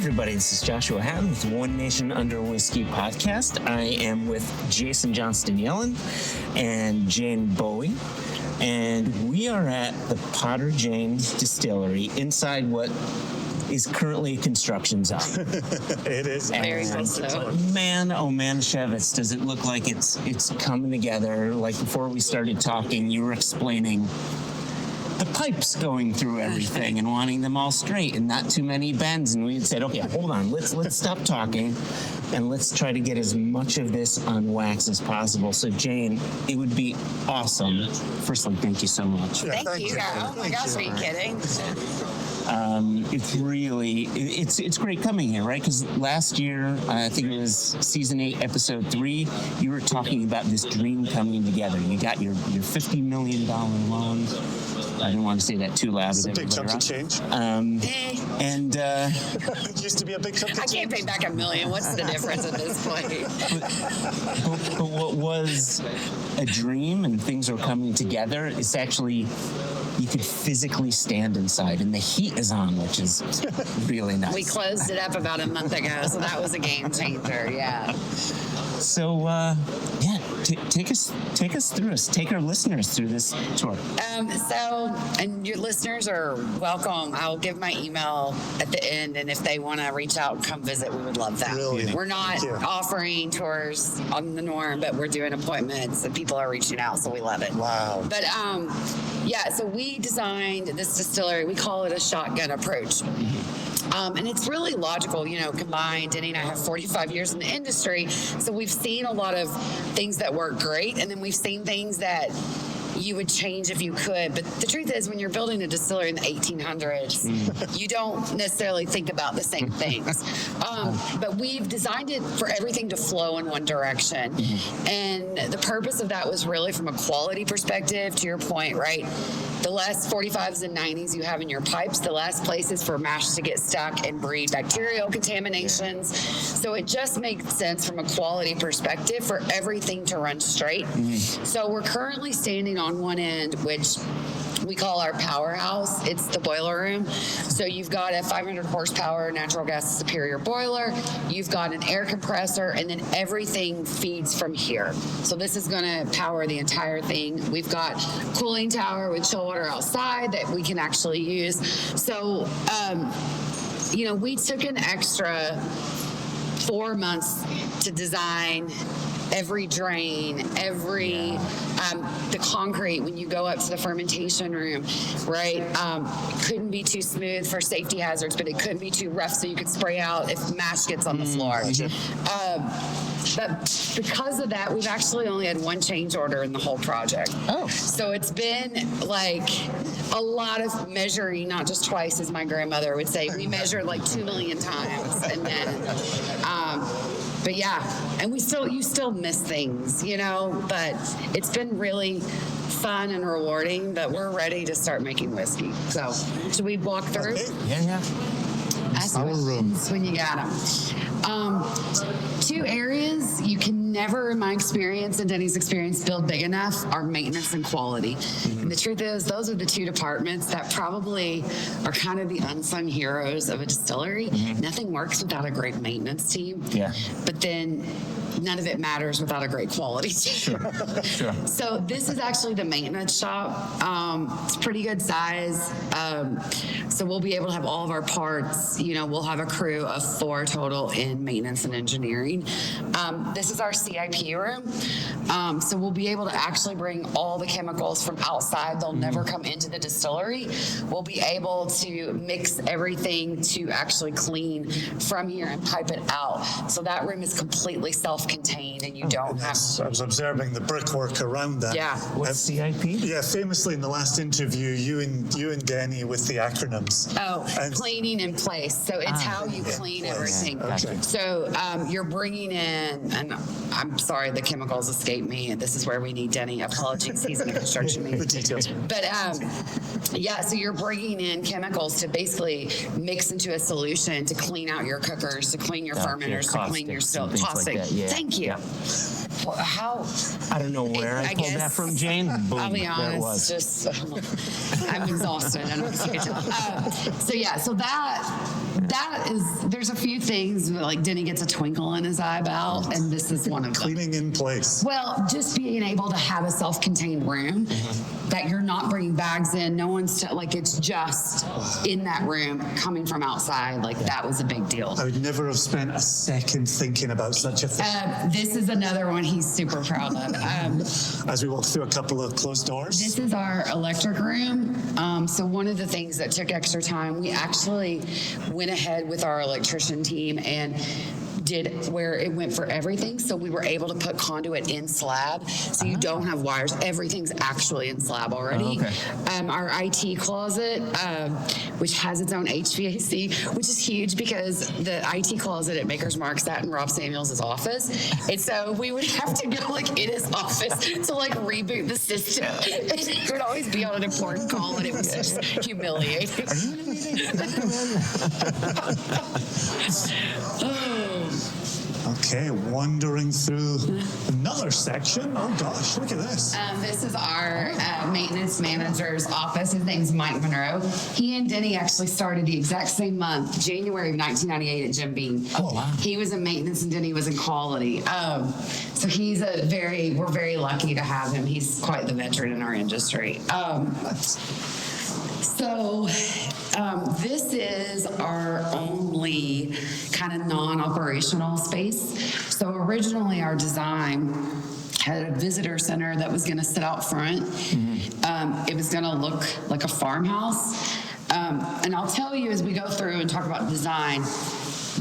everybody. This is Joshua Hatton with One Nation Under Whiskey podcast. I am with Jason Johnston-Yellen and Jane Bowie, and we are at the Potter James Distillery inside what is currently a construction zone. It is. Very much so. Man, oh man, Shevitz, does it look like it's coming together? Like before we started talking, you were explaining the pipes going through everything and wanting them all straight and not too many bends. And we had said, okay, hold on, let's stop talking and let's try to get as much of this on wax as possible. So Jane, it would be awesome. Firstly, thank you so much. Yeah, thank you. Oh my gosh, are you kidding? It's really, it's great coming here, right? Because last year, I think it was season 8, episode 3, you were talking about this dream coming together. You got your $50 million loan. I didn't want to say that too loud. It's a big chunk of change. And it used to be a big chunk of change. I can't pay back $1 million. What's the difference at this point? but what was a dream and things are coming together, it's actually, you could physically stand inside and the heat is on, which is really nice. We closed it up about a month ago, so that was a game changer, yeah. So, take us through us. Take our listeners through this tour. And your listeners are welcome. I'll give my email at the end, and if they want to reach out and come visit, we would love that. Really? We're not offering tours on the norm, but we're doing appointments, and people are reaching out, so we love it. Wow. But, so we designed this distillery. We call it a shotgun approach. And it's really logical, combined. Denny and I have 45 years in the industry, so we've seen a lot of things that work great, and then we've seen things that you would change if you could. But the truth is, when you're building a distillery in the 1800s, you don't necessarily think about the same things. But we've designed it for everything to flow in one direction. And the purpose of that was really from a quality perspective, to your point, right? The less 45s and 90s you have in your pipes, the less places for mash to get stuck and breed bacterial contaminations. So it just makes sense from a quality perspective for everything to run straight. So we're currently standing on one end, which we call our powerhouse. It's the boiler room. So you've got a 500 horsepower natural gas superior boiler. You've got an air compressor, and then everything feeds from here. So this is going to power the entire thing. We've got cooling tower with chill water outside that we can actually use. So, we took an extra 4 months to design every drain, the concrete when you go up to the fermentation room, right? Couldn't be too smooth for safety hazards, but it couldn't be too rough so you could spray out if mash gets on the floor. But because of that, we've actually only had one change order in the whole project. So it's been like a lot of measuring, not just twice, as my grandmother would say. We measured like 2 million times, and then. But and you still miss things, but it's been really fun and rewarding, but we're ready to start making whiskey. So should we walk through? Okay. Yeah. Ask questions when you got them. 2 areas you can never, in my experience and Denny's experience, build big enough are maintenance and quality. And the truth is, those are the 2 departments that probably are kind of the unsung heroes of a distillery. Nothing works without a great maintenance team. But then none of it matters without a great quality team. Sure. So this is actually the maintenance shop. It's pretty good size. So we'll be able to have all of our parts. We'll have a crew of 4 total in maintenance and engineering. This is our CIP room. So we'll be able to actually bring all the chemicals from outside. They'll never come into the distillery. We'll be able to mix everything to actually clean from here and pipe it out. So that room is completely self-contained, and you don't have to. I was observing the brickwork around that. Yeah. What's CIP? Yeah, famously in the last interview, you and Denny with the acronyms. Cleaning in place. So it's how you clean everything. Okay. So you're bringing in, and I'm sorry, the chemicals escape me, and this is where we need Denny. Apologies, he's in the construction meeting. The details. But so you're bringing in chemicals to basically mix into a solution to clean out your cookers, to clean your fermenters, to clean your still caustic. Like Thank you. How? I don't know where I pulled that from, Jane. Boom, I'll be honest, there it was. I'm exhausted. I don't know what to say. So that there's a few things like Denny gets a twinkle in his eye about, and this is one of them. Cleaning in place. Well, just being able to have a self-contained room that you're not bringing bags in, no one's like, it's just in that room coming from outside. Like that was a big deal. I would never have spent a second thinking about such a thing. This is another one he's super proud of. As we walk through a couple of closed doors. This is our electric room. So one of the things that took extra time, we actually went ahead with our electrician team and did where it went for everything. So we were able to put conduit in slab. So you don't have wires. Everything's actually in slab already. Our IT closet, which has its own HVAC, which is huge because the IT closet at Maker's Mark sat in Rob Samuels' office. And so we would have to go like in his office to like reboot the system. And it would always be on an important call and it was just humiliating. Are you in a meeting? Okay, wandering through another section. Oh gosh, look at this. This is our maintenance manager's office. His name's Mike Monroe. He and Denny actually started the exact same month, January of 1998 at Jim Beam. Oh, wow. He was in maintenance and Denny was in quality. So he's we're very lucky to have him. He's quite the veteran in our industry. This is our only kind of non-operational space. So originally our design had a visitor center that was going to sit out front. It was going to look like a farmhouse. And I'll tell you as we go through and talk about design,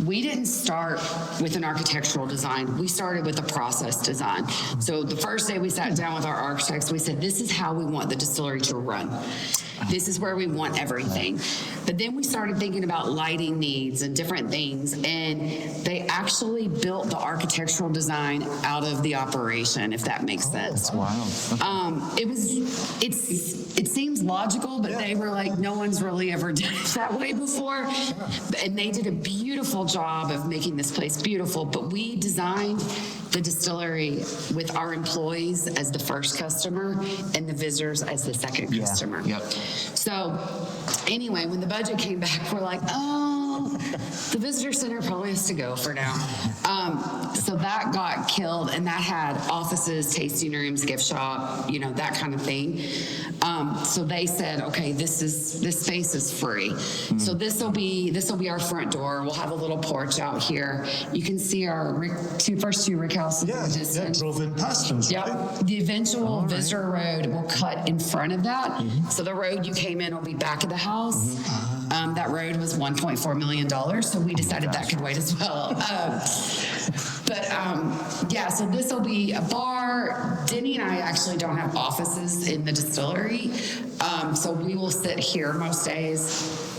we didn't start with an architectural design. We started with a process design. So the first day we sat down with our architects, we said, this is how we want the distillery to run. This is where we want everything. But then we started thinking about lighting needs and different things, and they actually built the architectural design out of the operation, if that makes sense. That's wild. It seems logical, but they were like, no one's really ever done it that way before. And they did a beautiful job of making this place beautiful, but we designed the distillery with our employees as the first customer and the visitors as the second customer. Yep. So anyway, when the budget came back, we're like, oh, the visitor center probably has to go for now. So that got killed, and that had offices, tasting rooms, gift shop, that kind of thing. So they said, okay, this space is free. So this will be our front door. We'll have a little porch out here. You can see our first two rick houses. Yeah, drove in past them. Yep. Right? The eventual visitor road will cut in front of that. So the road you came in will be back of the house. That road was $1.4 million, so we decided that could wait as well. So this will be a bar. Denny and I actually don't have offices in the distillery, so we will sit here most days.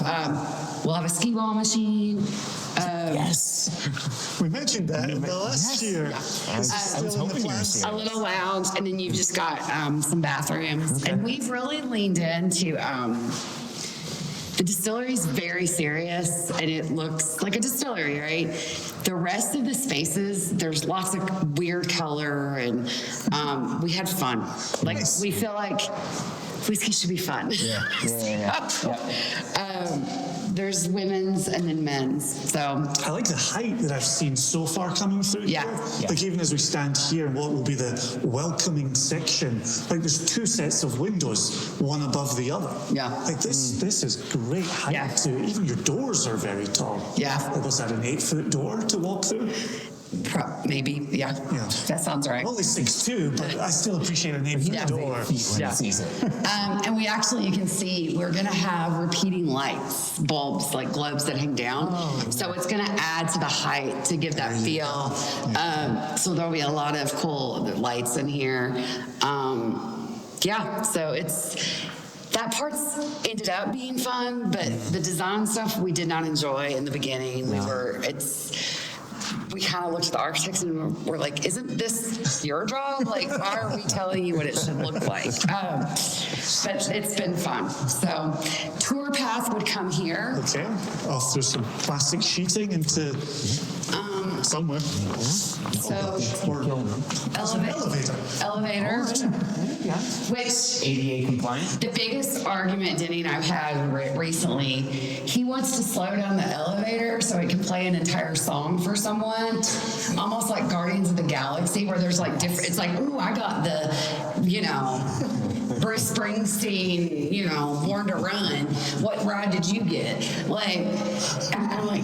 We'll have a skee ball machine. Yes. We mentioned that in the last year. I was hoping you were serious. A little lounge, and then you've just got some bathrooms. And we've really leaned into the distillery's very serious, and it looks like a distillery, right? The rest of the spaces, there's lots of weird color, and we had fun. Like, we feel like whiskey should be fun. There's women's and then men's. So I like the height that I've seen so far coming through here. Like even as we stand here, what will be the welcoming section, like there's two sets of windows, one above the other. Like this is great height too. Even your doors are very tall. Was that an 8-foot door to walk through? Maybe, that sounds right. I'm only 6'2", but I still appreciate an 8-foot door. And we actually, you can see, we're going to have repeating lights, bulbs, like globes that hang down. So it's going to add to the height to give that feel. So there'll be a lot of cool lights in here. So that part's ended up being fun, but the design stuff we did not enjoy in the beginning. We kind of looked at the architects and we're like, isn't this your job? Like, why are we telling you what it should look like? But it's been fun. So tour path would come here. Okay, off through some plastic sheeting into... Somewhere. So, Or elevator. Which ADA compliant. the biggest argument Denny and I've had recently, he wants to slow down the elevator so it can play an entire song for someone, almost like Guardians of the Galaxy, where there's like different. It's like, ooh, I got the, Bruce Springsteen, Born to Run. What ride did you get? Like, I'm like,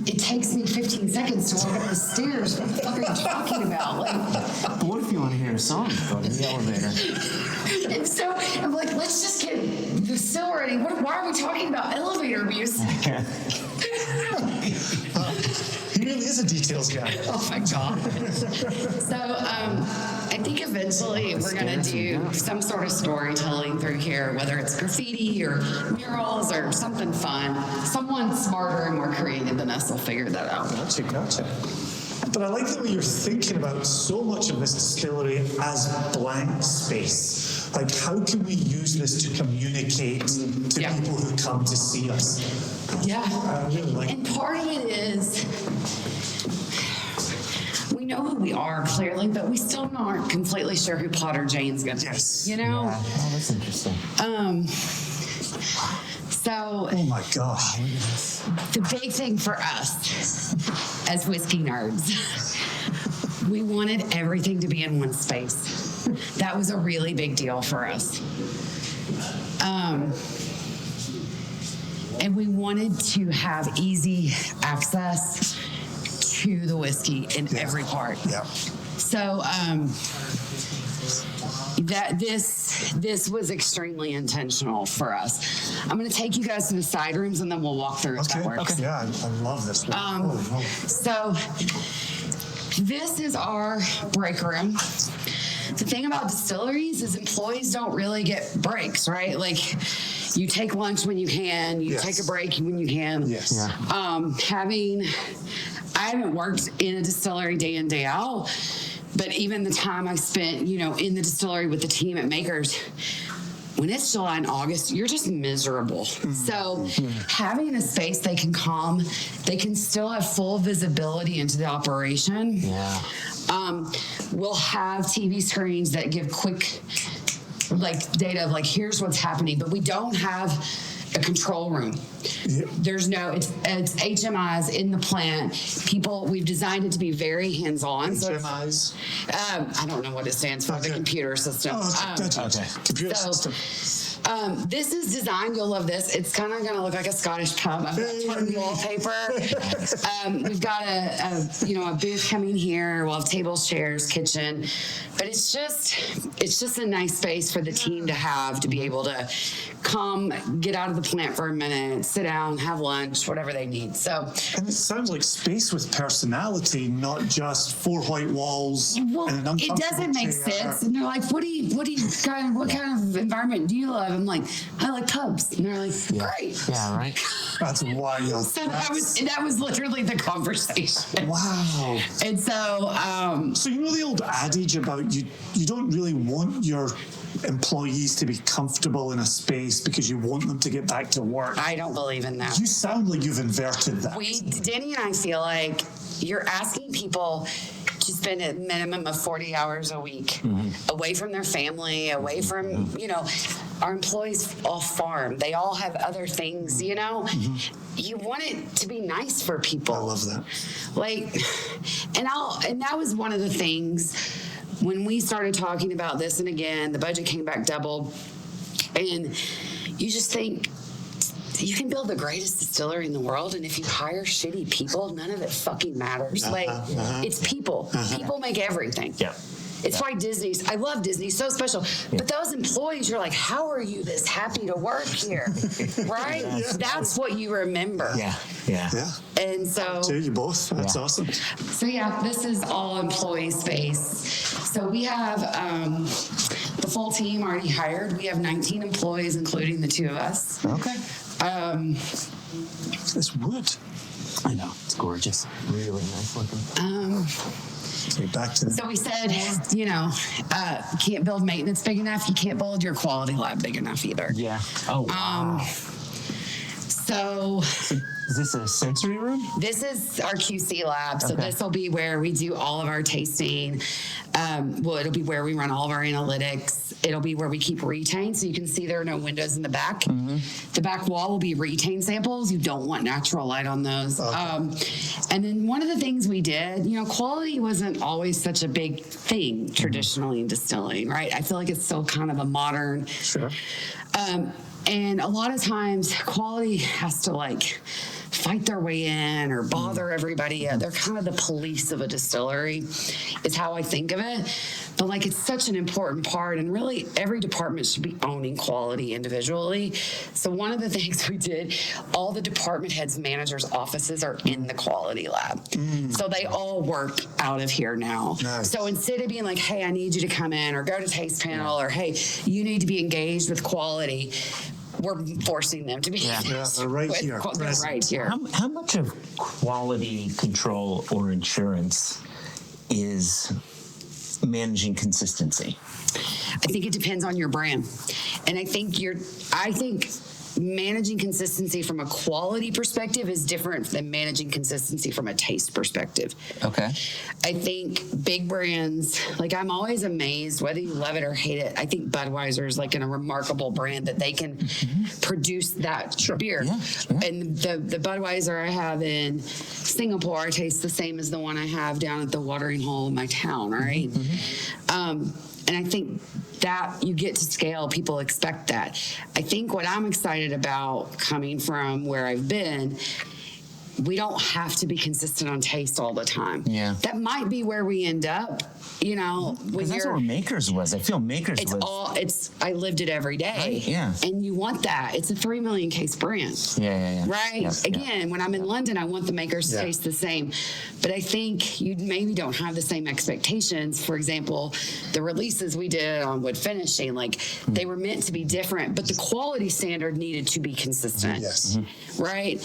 it takes me 15 seconds to walk up the stairs. What the fuck are you talking about? Like, But what if you want to hear a song? Go to the elevator. and so I'm like, let's just get the still ready. Why are we talking about elevator music? He really is a details guy. Oh my God. So I think eventually we're going to do some sort of storytelling through here, whether it's graffiti or murals or something fun. Someone smarter and more creative than us will figure that out. Gotcha. But I like the way you're thinking about so much of this distillery as blank space. Like, how can we use this to communicate to people who come to see us? Yeah. I really like And part of it is, we know who we are clearly, but we still aren't completely sure who Potter Jane's going to be. Yeah. Oh, that's interesting. So, Oh my gosh. the big thing for us as whiskey nerds, we wanted everything to be in one space. That was a really big deal for us. And we wanted to have easy access to the whiskey in every part. Yeah. So that this was extremely intentional for us. I'm going to take you guys to the side rooms and then we'll walk through if that works. Okay. Yeah, I love this. Holy moly. So this is our break room. The thing about distilleries is employees don't really get breaks, right? Like, you take lunch when you can, you take a break when you can. Yes. Yeah. I haven't worked in a distillery day in, day out, but even the time I spent, in the distillery with the team at Makers, when it's July and August, you're just miserable. So having a space they can come, they can still have full visibility into the operation. Yeah. We'll have TV screens that give quick data of here's what's happening, but we don't have a control room. Yeah. There's it's HMIs in the plant. We've designed it to be very hands-on. HMIs? I don't know what it stands for, the computer system. Oh, okay. Computer system. This is designed, you'll love this. It's kind of going to look like a Scottish pub. I've got tartan wallpaper. We've got a booth coming here. We'll have tables, chairs, kitchen. But it's just a nice space for the team to have, to be able to come, get out of the plant for a minute, sit down, have lunch, whatever they need. So, and it sounds like space with personality, not just four white walls and an uncomfortable it doesn't make chair. sense. And they're like, what kind of environment do you love? I'm like, I like pubs. And they're like, great. Yeah, right. That's wild. So that was literally the conversation. Wow. And so So the old adage about you don't really want your employees to be comfortable in a space because you want them to get back to work. I don't believe in that. You sound like you've inverted that. Denny and I feel like you're asking people to spend a minimum of 40 hours a week away from their family, away from, our employees all farm. They all have other things, You want it to be nice for people. I love that. And that was one of the things when we started talking about this, and again, the budget came back double, and you just think, you can build the greatest distillery in the world, and if you hire shitty people, none of it fucking matters. It's people. People make everything. Yeah. It's why I love Disney, so special. But those employees, you're like, how are you this happy to work here? Right? That's what you remember. Yeah. And so, To you both. That's awesome. So this is all employee space. So we have the full team already hired. We have 19 employees, including the two of us. Okay. It's wood. I know. It's gorgeous. Really nice looking. Back to So we said, you can't build maintenance big enough. You can't build your quality lab big enough either. Yeah. Oh, wow. So Is this a sensory room? This is our QC lab. So this will be where we do all of our tasting. It'll be where we run all of our analytics. It'll be where we keep retained. So you can see there are no windows in the back. The back wall will be retained samples. You don't want natural light on those. And then one of the things we did, quality wasn't always such a big thing traditionally in distilling, right? I feel like it's still kind of a modern. Sure. And a lot of times quality has to fight their way in or bother everybody. They're kind of the police of a distillery is how I think of it. But it's such an important part, and really every department should be owning quality individually. So one of the things we did, all the department heads, managers' offices are in the quality lab. So they all work out of here now. Nice. So instead of being like, hey, I need you to come in or go to taste panel or hey, you need to be engaged with quality, we're forcing them to be. They're right here. They're right here. How much of quality control or insurance is managing consistency? I think it depends on your brand. And I think managing consistency from a quality perspective is different than managing consistency from a taste perspective. Okay. I think big brands, I'm always amazed, whether you love it or hate it, I think Budweiser is a remarkable brand that they can produce that beer. Yeah. And the Budweiser I have in Singapore, I taste the same as the one I have down at the watering hole in my town, right? And I think that you get to scale, people expect that. I think what I'm excited about coming from where I've been, we don't have to be consistent on taste all the time. Yeah. That might be where we end up, when that's where Makers was. I feel Makers was. I lived it every day. Right, yeah. And you want that. It's a 3 million case brand. Yeah. Right? Yep, Again, when I'm in London, I want the Makers to taste the same. But I think you maybe don't have the same expectations. For example, the releases we did on wood finishing, they were meant to be different, but the quality standard needed to be consistent. Yes. Right?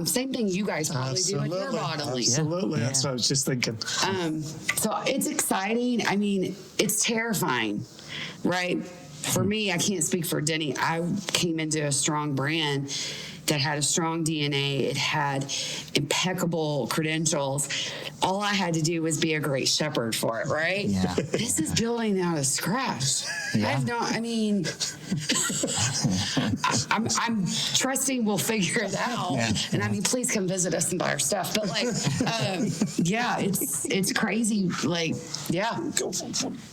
Same thing you guys probably do in your bottling. Absolutely. That's what I was just thinking. So it's exciting. I mean, it's terrifying, right? For me, I can't speak for Denny. I came into a strong brand that had a strong DNA. It had impeccable credentials. All I had to do was be a great shepherd for it, right? Yeah. This is building out of scratch. Yeah. I'm trusting we'll figure it out. Yeah. And please come visit us and buy our stuff. But it's crazy.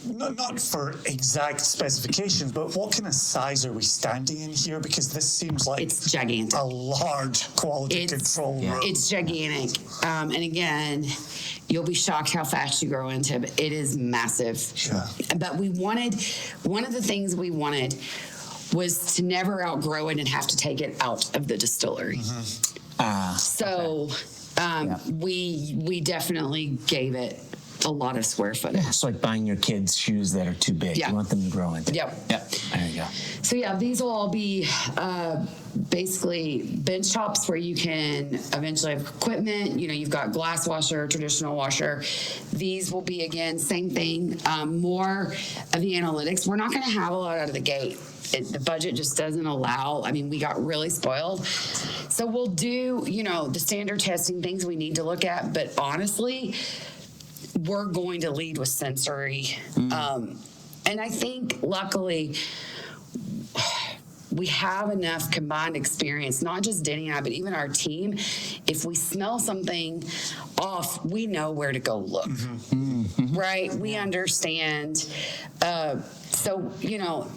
Not for exact specifications, but what kind of size are we standing in here? Because this seems like it's gigantic. A large quality control room. It's gigantic. And again, you'll be shocked how fast you grow into it. It is massive. Yeah. But one of the things we wanted was to never outgrow it and have to take it out of the distillery. We definitely gave it a lot of square footage. It's like buying your kids shoes that are too big. You want them to grow into. Yep. There you go. So these will all be basically bench tops where you can eventually have equipment. You've got glass washer, traditional washer. These will be, again, same thing, more of the analytics. We're not going to have a lot out of the gate. The budget just doesn't allow. We got really spoiled. So we'll do, the standard testing things we need to look at. But honestly, we're going to lead with sensory. And I think, luckily, we have enough combined experience, not just Denny and I, but even our team. If we smell something off, we know where to go look, right? We understand. So,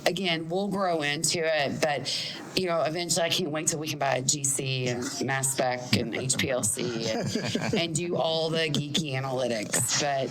again, we'll grow into it, but, eventually I can't wait till we can buy a GC and mass spec and HPLC and do all the geeky analytics. But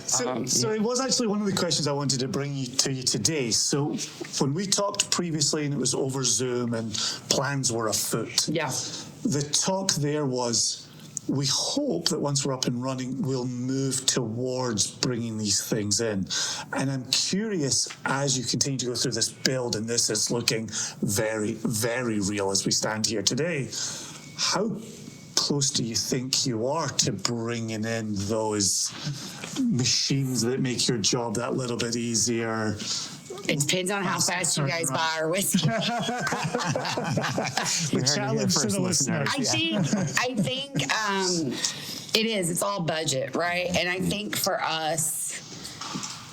so it was actually one of the questions I wanted to bring to you today. So when we talked previously and it was over Zoom and plans were afoot, the talk there was, we hope that once we're up and running, we'll move towards bringing these things in. And I'm curious, as you continue to go through this build, and this is looking very, very real as we stand here today, how close do you think you are to bringing in those machines that make your job that little bit easier? It depends on how fast you guys buy our whiskey. The challenge to the listeners. I think it is. It's all budget, right? And I think for us,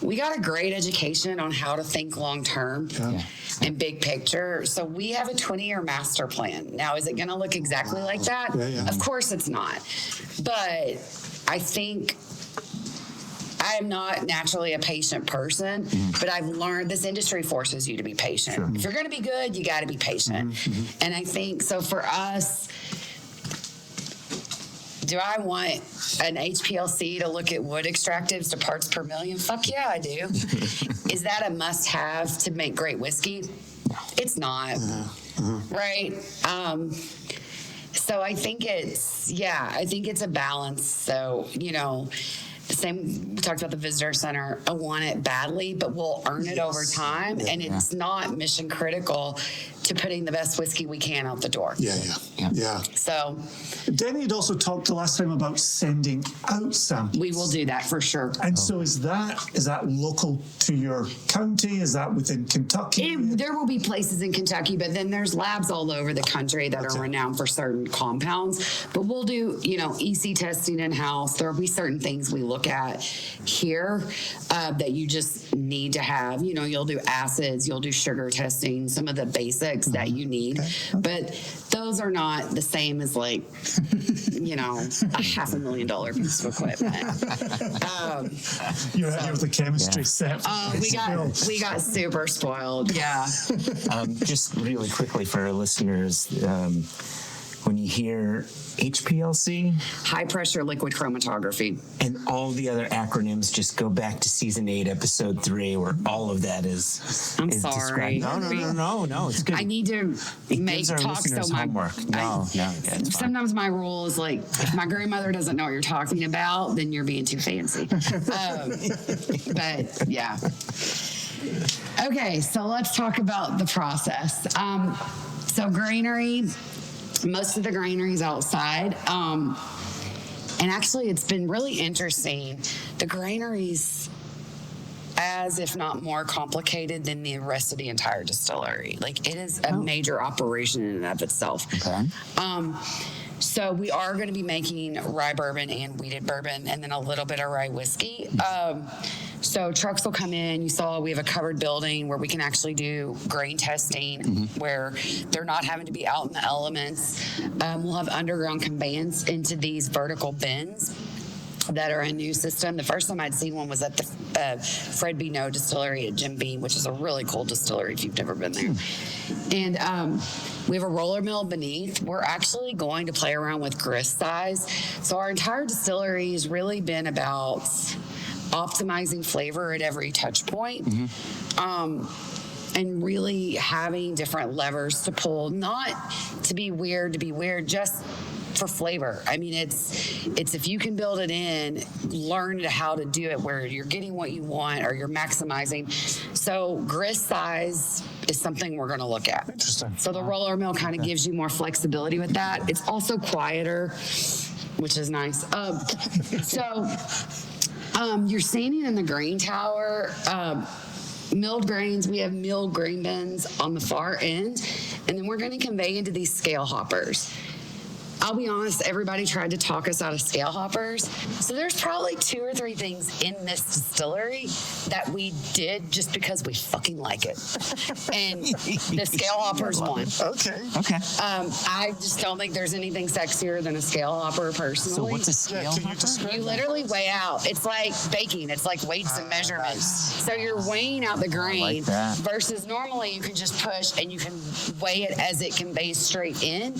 we got a great education on how to think long term and big picture. So we have a 20-year master plan. Now, is it going to look exactly like that? Yeah. Of course it's not. But I think I am not naturally a patient person, but I've learned this industry forces you to be patient. Sure. If you're going to be good, you got to be patient. And I think so for us, do I want an HPLC to look at wood extractives to parts per million? Fuck yeah, I do. Is that a must-have to make great whiskey? It's not, right? So I think it's a balance. So, the same, we talked about the visitor center. I want it badly, but we'll earn it over time. And it's not mission critical to putting the best whiskey we can out the door. Yeah. So Denny had also talked the last time about sending out samples. we will do that for sure. And so is that local to your county? Is that within Kentucky? There will be places in Kentucky, but then there's labs all over the country that are renowned for certain compounds. But we'll do, EC testing in-house. There will be certain things we look at here that you just need to have. You'll do acids, you'll do sugar testing, some of the basics that you need. But those are not the same as like, a $500,000 piece of equipment. You're with the chemistry set. We got super spoiled. Yeah. Just really quickly for our listeners, when you hear HPLC, high pressure liquid chromatography, and all the other acronyms, just go back to season 8, episode 3, where all of that is. I'm is sorry. Described. No. It's good. I need to make talk so my homework. It's sometimes my rule is like, if my grandmother doesn't know what you're talking about, then you're being too fancy. But yeah. Okay, so let's talk about the process. So granary. Most of the granaries outside. And actually, it's been really interesting. The granaries, as if not more complicated than the rest of the entire distillery. Like, it is a major operation in and of itself. Okay. So we are going to be making rye bourbon and wheated bourbon and then a little bit of rye whiskey. So trucks will come in. You saw we have a covered building where we can actually do grain testing where they're not having to be out in the elements. We'll have underground conveyance into these vertical bins that are a new system. The first time I'd seen one was at the Fred B. No Distillery at Jim Beam, which is a really cool distillery if you've never been there. And we have a roller mill beneath. We're actually going to play around with grist size. So our entire distillery has really been about optimizing flavor at every touch point. And really having different levers to pull, not to be weird, just for flavor. I mean, it's if you can build it in, learn how to do it where you're getting what you want or you're maximizing. So grist size is something we're going to look at. Interesting. So the roller mill kind of gives you more flexibility with that. It's also quieter, which is nice. You're standing in the grain tower. Milled grains, we have milled grain bins on the far end, and then we're going to convey into these scale hoppers. I'll be honest, everybody tried to talk us out of scale hoppers. So there's probably 2 or 3 things in this distillery that we did just because we fucking like it. And the scale hopper's one. Okay. I just don't think there's anything sexier than a scale hopper personally. So what's a scale hopper? You literally weigh out. It's like baking. It's like weights and measurements. So you're weighing out the grain versus normally you can just push and you can weigh it as it conveys straight in.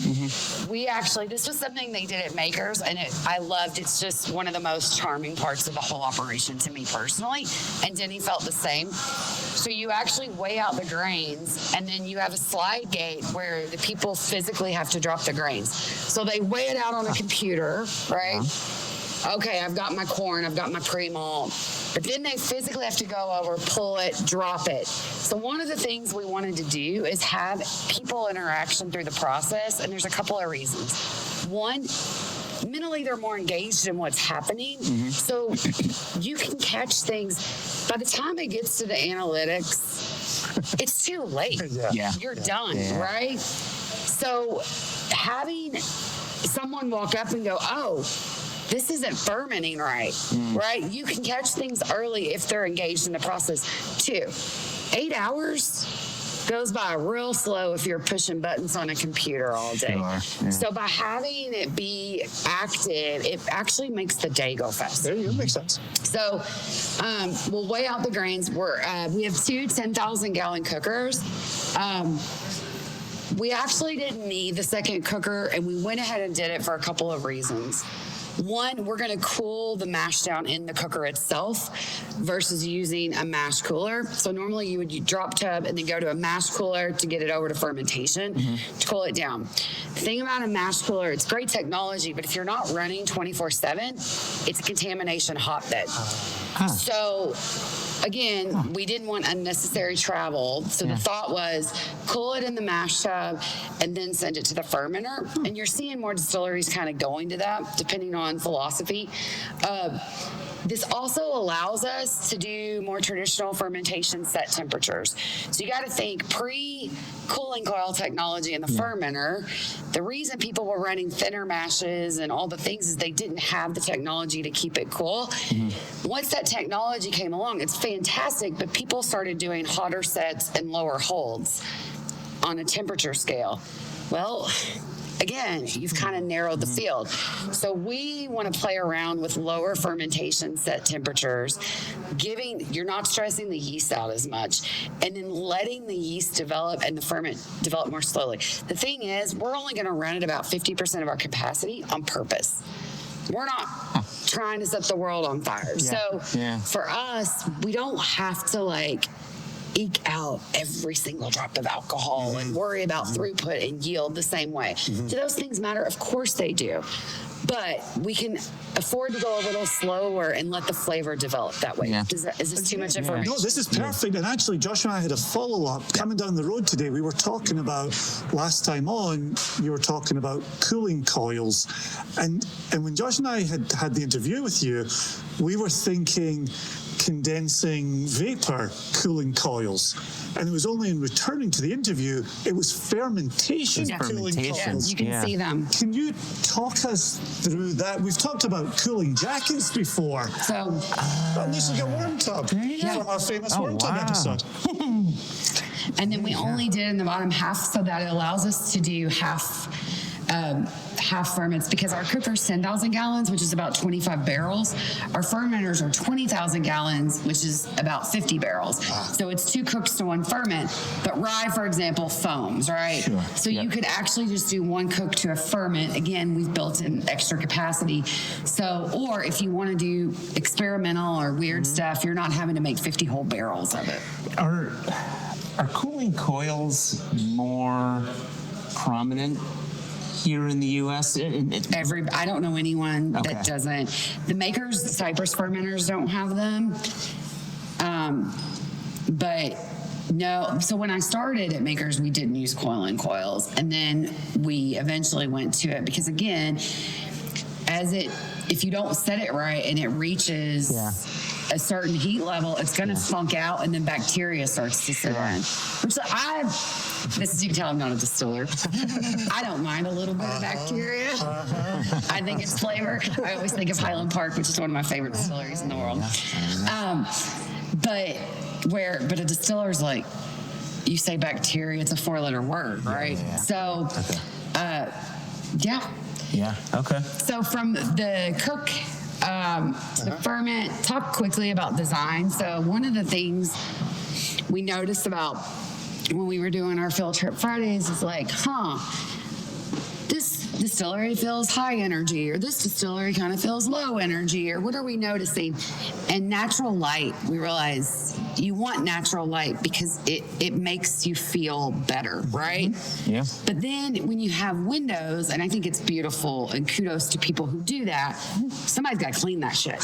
We actually, this was something they did at Makers, and I loved. It's just one of the most charming parts of the whole operation to me personally, and Denny felt the same. So you actually weigh out the grains, and then you have a slide gate where the people physically have to drop the grains. So they weigh it out on a computer, right? Okay, I've got my corn, I've got my pre-malt. But then they physically have to go over, pull it, drop it. So one of the things we wanted to do is have people interaction through the process, and there's a couple of reasons. One, mentally they're more engaged in what's happening. So you can catch things. By the time it gets to the analytics, it's too late. You're done, right? So having someone walk up and go, oh, this isn't fermenting right, right? You can catch things early if they're engaged in the process. 2, 8 hours goes by real slow if you're pushing buttons on a computer all day. So by having it be active, it actually makes the day go faster. It makes sense. So we'll weigh out the grains. We have 2 10,000-gallon cookers. We actually didn't need the second cooker, and we went ahead and did it for a couple of reasons. One, we're going to cool the mash down in the cooker itself versus using a mash cooler. So normally you would drop tub and then go to a mash cooler to get it over to fermentation to cool it down. The thing about a mash cooler, it's great technology, but if you're not running 24/7, it's a contamination hotbed. So again, we didn't want unnecessary travel. So the thought was cool it in the mash tub and then send it to the fermenter. And you're seeing more distilleries kind of going to that, depending on philosophy. This also allows us to do more traditional fermentation set temperatures. So you got to think pre-cooling coil technology in the fermenter. The reason people were running thinner mashes and all the things is they didn't have the technology to keep it cool. Once that technology came along, it's fantastic, but people started doing hotter sets and lower holds on a temperature scale. Well, again, you've kind of narrowed the field. So we want to play around with lower fermentation set temperatures, you're not stressing the yeast out as much, and then letting the yeast develop and the ferment develop more slowly. The thing is, we're only going to run at about 50% of our capacity on purpose. We're not trying to set the world on fire. So for us, we don't have to eke out every single drop of alcohol and worry about throughput and yield the same way. Do those things matter? Of course they do. But we can afford to go a little slower and let the flavor develop that way. Is this too much information? No, this is perfect. And actually, Josh and I had a follow-up. Coming down the road today, we were talking about, last time on, you were talking about cooling coils. And when Josh and I had the interview with you, we were thinking condensing vapor cooling coils. And it was only in returning to the interview, it was fermentation cooling coils. You can see them. Can you talk us through that? We've talked about cooling jackets before. So, at least we got worm tub from our famous worm tub episode. And then we only did in the bottom half so that it allows us to do half ferments, because our cooker's 10,000 gallons, which is about 25 barrels. Our fermenters are 20,000 gallons, which is about 50 barrels. So it's 2 cooks to 1 ferment. But rye, for example, foams, right? So you could actually just do 1 cook to a ferment. Again, we've built in extra capacity. So, or if you want to do experimental or weird stuff, you're not having to make 50 whole barrels of it. Are cooling coils more prominent here in the U.S.? I don't know anyone that doesn't. The makers, Cypress fermenters, don't have them. But no, so when I started at Makers, we didn't use coiling coils. And then we eventually went to it because, again, if you don't set it right and it reaches a certain heat level, it's going to funk out, and then bacteria starts to sit in. Which you can tell I'm not a distiller. I don't mind a little bit of bacteria. I think it's flavor. I always think of Highland Park, which is one of my favorite distilleries in the world. But a distiller's like, you say bacteria, it's a 4-letter word, right? So, So from the cook to the ferment, talk quickly about design. So one of the things we noticed about when we were doing our field trip Fridays is this distillery feels high energy, or this distillery kind of feels low energy, or what are we noticing? And natural light, we realize you want natural light because it makes you feel better, right? Yeah. But then when you have windows, and I think it's beautiful, and kudos to people who do that, somebody's got to clean that shit.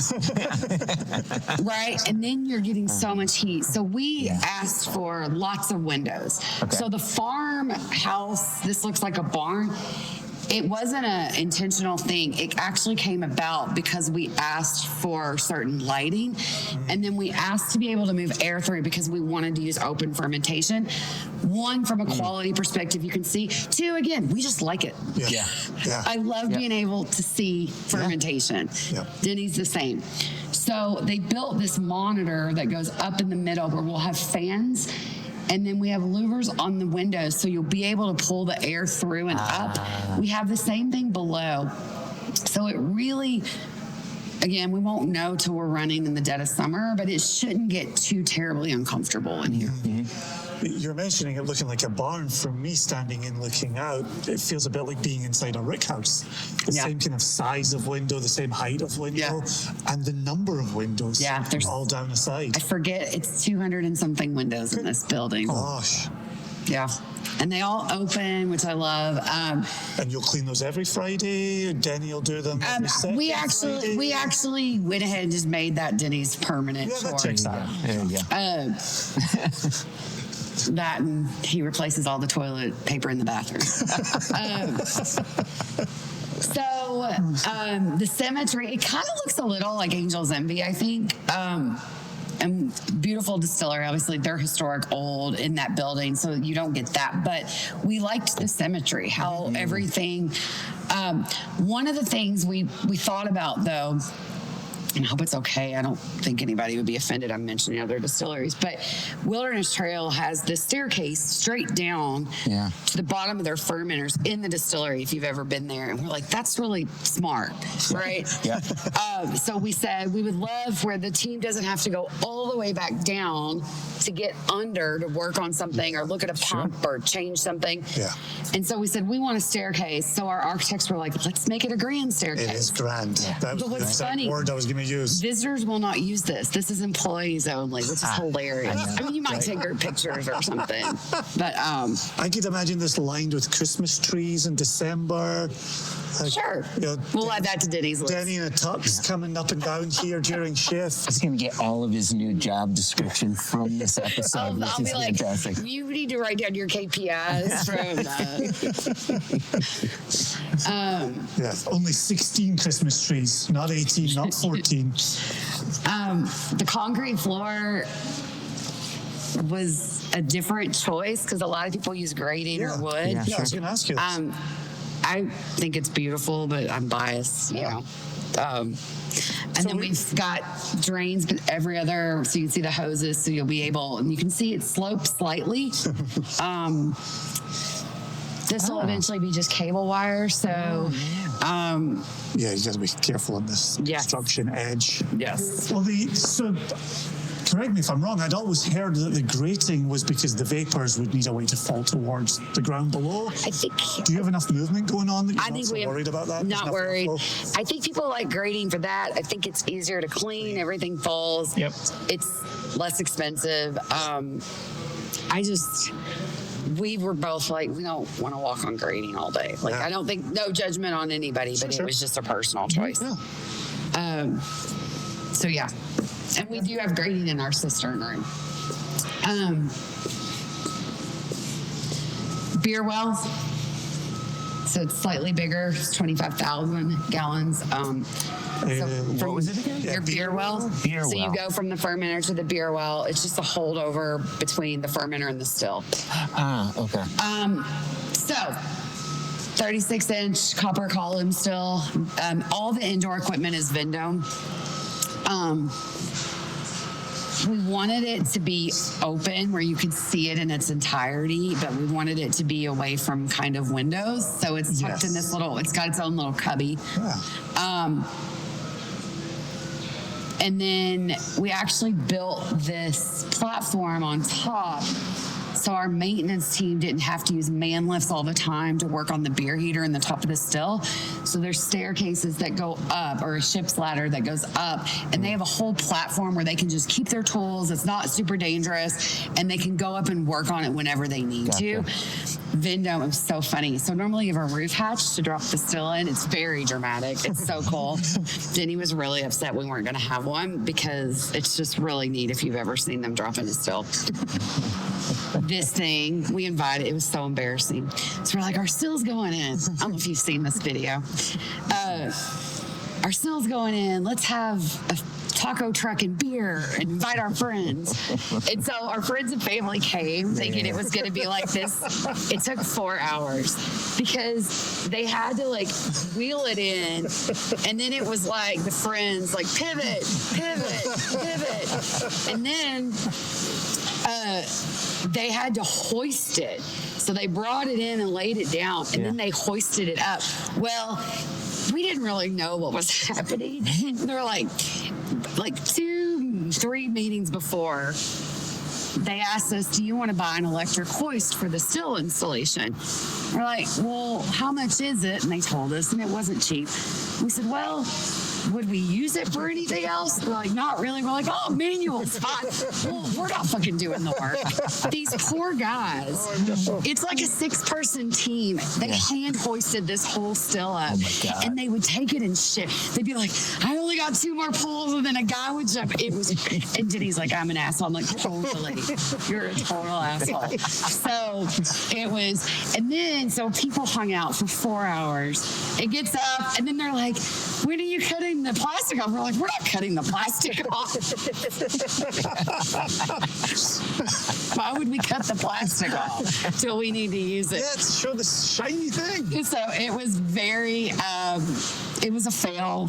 Right? And then you're getting so much heat. So we asked for lots of windows. So the farmhouse, this looks like a barn. It wasn't an intentional thing. It actually came about because we asked for certain lighting, and then we asked to be able to move air through because we wanted to use open fermentation. One, from a quality perspective, you can see. Two, again, we just like it. Yeah. I love being able to see fermentation. Yeah. Denny's the same. So they built this monitor that goes up in the middle where we'll have fans. And then we have louvers on the windows, so you'll be able to pull the air through and up. We have the same thing below. So it really, again, we won't know till we're running in the dead of summer, but it shouldn't get too terribly uncomfortable in here. You're mentioning it looking like a barn. From me standing in looking out, it feels a bit like being inside a rick house. The same kind of size of window, the same height of window, and the number of windows all down the side. I forget, it's 200 and something windows in this building. Gosh. Yeah. And they all open, which I love. And you'll clean those every Friday? Denny will do them every second we Friday? actually went ahead and just made that Denny's permanent. Yeah, that checks out. That, and he replaces all the toilet paper in the bathroom. The cemetery, it kind of looks a little like Angel's Envy, I think. And beautiful distillery, obviously they're historic, old in that building, so you don't get that. But we liked the cemetery, how everything. One of the things we thought about, though, and I hope it's okay. I don't think anybody would be offended I'm mentioning other distilleries, but Wilderness Trail has this staircase straight down to the bottom of their fermenters in the distillery, if you've ever been there. And we're like, that's really smart, right? So we said we would love where the team doesn't have to go all the way back down to get under to work on something or look at a pump or change something. And so we said, we want a staircase. So our architects were like, let's make it a grand staircase. It is grand. That was But what's the exact funny, word I was going to use. Visitors will not use this. This is employees only, which is hilarious. I mean, you might take group pictures or something, but I could imagine this lined with Christmas trees in December. Sure. We'll add that to Denny's list. Denny in a tux coming up and down here during shift. He's going to get all of his new job description from this episode. I'll be like, fantastic. You need to write down your KPIs from only 16 Christmas trees, not 18, not 14. The concrete floor was a different choice because a lot of people use grating or wood. I was going to ask you this. I think it's beautiful, but I'm biased, you know. And then we've got drains, but every other, so you can see the hoses, so you'll be able, and you can see it slopes slightly. This will eventually be just cable wire, so. You got to be careful on this construction edge. Yes. Well, correct me if I'm wrong, I'd always heard that the grating was because the vapors would need a way to fall towards the ground below. I think. Do you have enough movement going on that you're not so we worried about that? Not worried. I think people like grating for that. I think it's easier to clean. Everything falls. Yep. It's less expensive. We were both like, we don't want to walk on grating all day. Like, I don't think, no judgment on anybody, but it was just a personal choice. And we do have grating in our cistern room. Beer wells. So it's slightly bigger. It's 25,000 gallons. What was it again? Your beer well. So you go from the fermenter to the beer well. It's just a holdover between the fermenter and the still. Okay. So 36-inch copper column still. All the indoor equipment is Vendome. We wanted it to be open where you could see it in its entirety, but we wanted it to be away from kind of windows. So it's tucked in this it's got its own little cubby. And then we actually built this platform on top. So our maintenance team didn't have to use man lifts all the time to work on the beer heater in the top of the still. So there's staircases that go up, or a ship's ladder that goes up, and they have a whole platform where they can just keep their tools. It's not super dangerous, and they can go up and work on it whenever they need to. Vendome is so funny. So normally you have a roof hatch to drop the still in. It's very dramatic. It's so cool. Denny was really upset we weren't going to have one because it's just really neat if you've ever seen them drop in a still. this thing. We invited, it was so embarrassing. So we're like, our still's going in. I don't know if you've seen this video. Our still's going in. Let's have a taco truck and beer and invite our friends. And so our friends and family came thinking it was going to be like this. It took 4 hours because they had to like wheel it in. And then it was like the friends like pivot. And then they had to hoist it. So they brought it in and laid it down and then they hoisted it up. Well, we didn't really know what was happening. They're like 2-3 meetings before, they asked us, do you want to buy an electric hoist for the still installation? We're like, well, how much is it? And they told us, and it wasn't cheap. We said, well, would we use it for anything else? They're like, not really. We're like, oh, manual's fine. Well, we're not fucking doing the work. These poor guys. It's like a 6-person team. They hand hoisted this whole still up. Oh my God. And they would take it and shit. They'd be like, I only got 2 more pulls, and then a guy would jump. It was, and Denny's like, I'm an asshole. I'm like, totally. You're a total asshole. So it was, and then, so people hung out for 4 hours. It gets up, and then they're like, when are you cutting the plastic off? We're like, we're not cutting the plastic off. Why would we cut the plastic off till we need to use it? Yeah, to show the shiny thing. So it was very, it was a fail,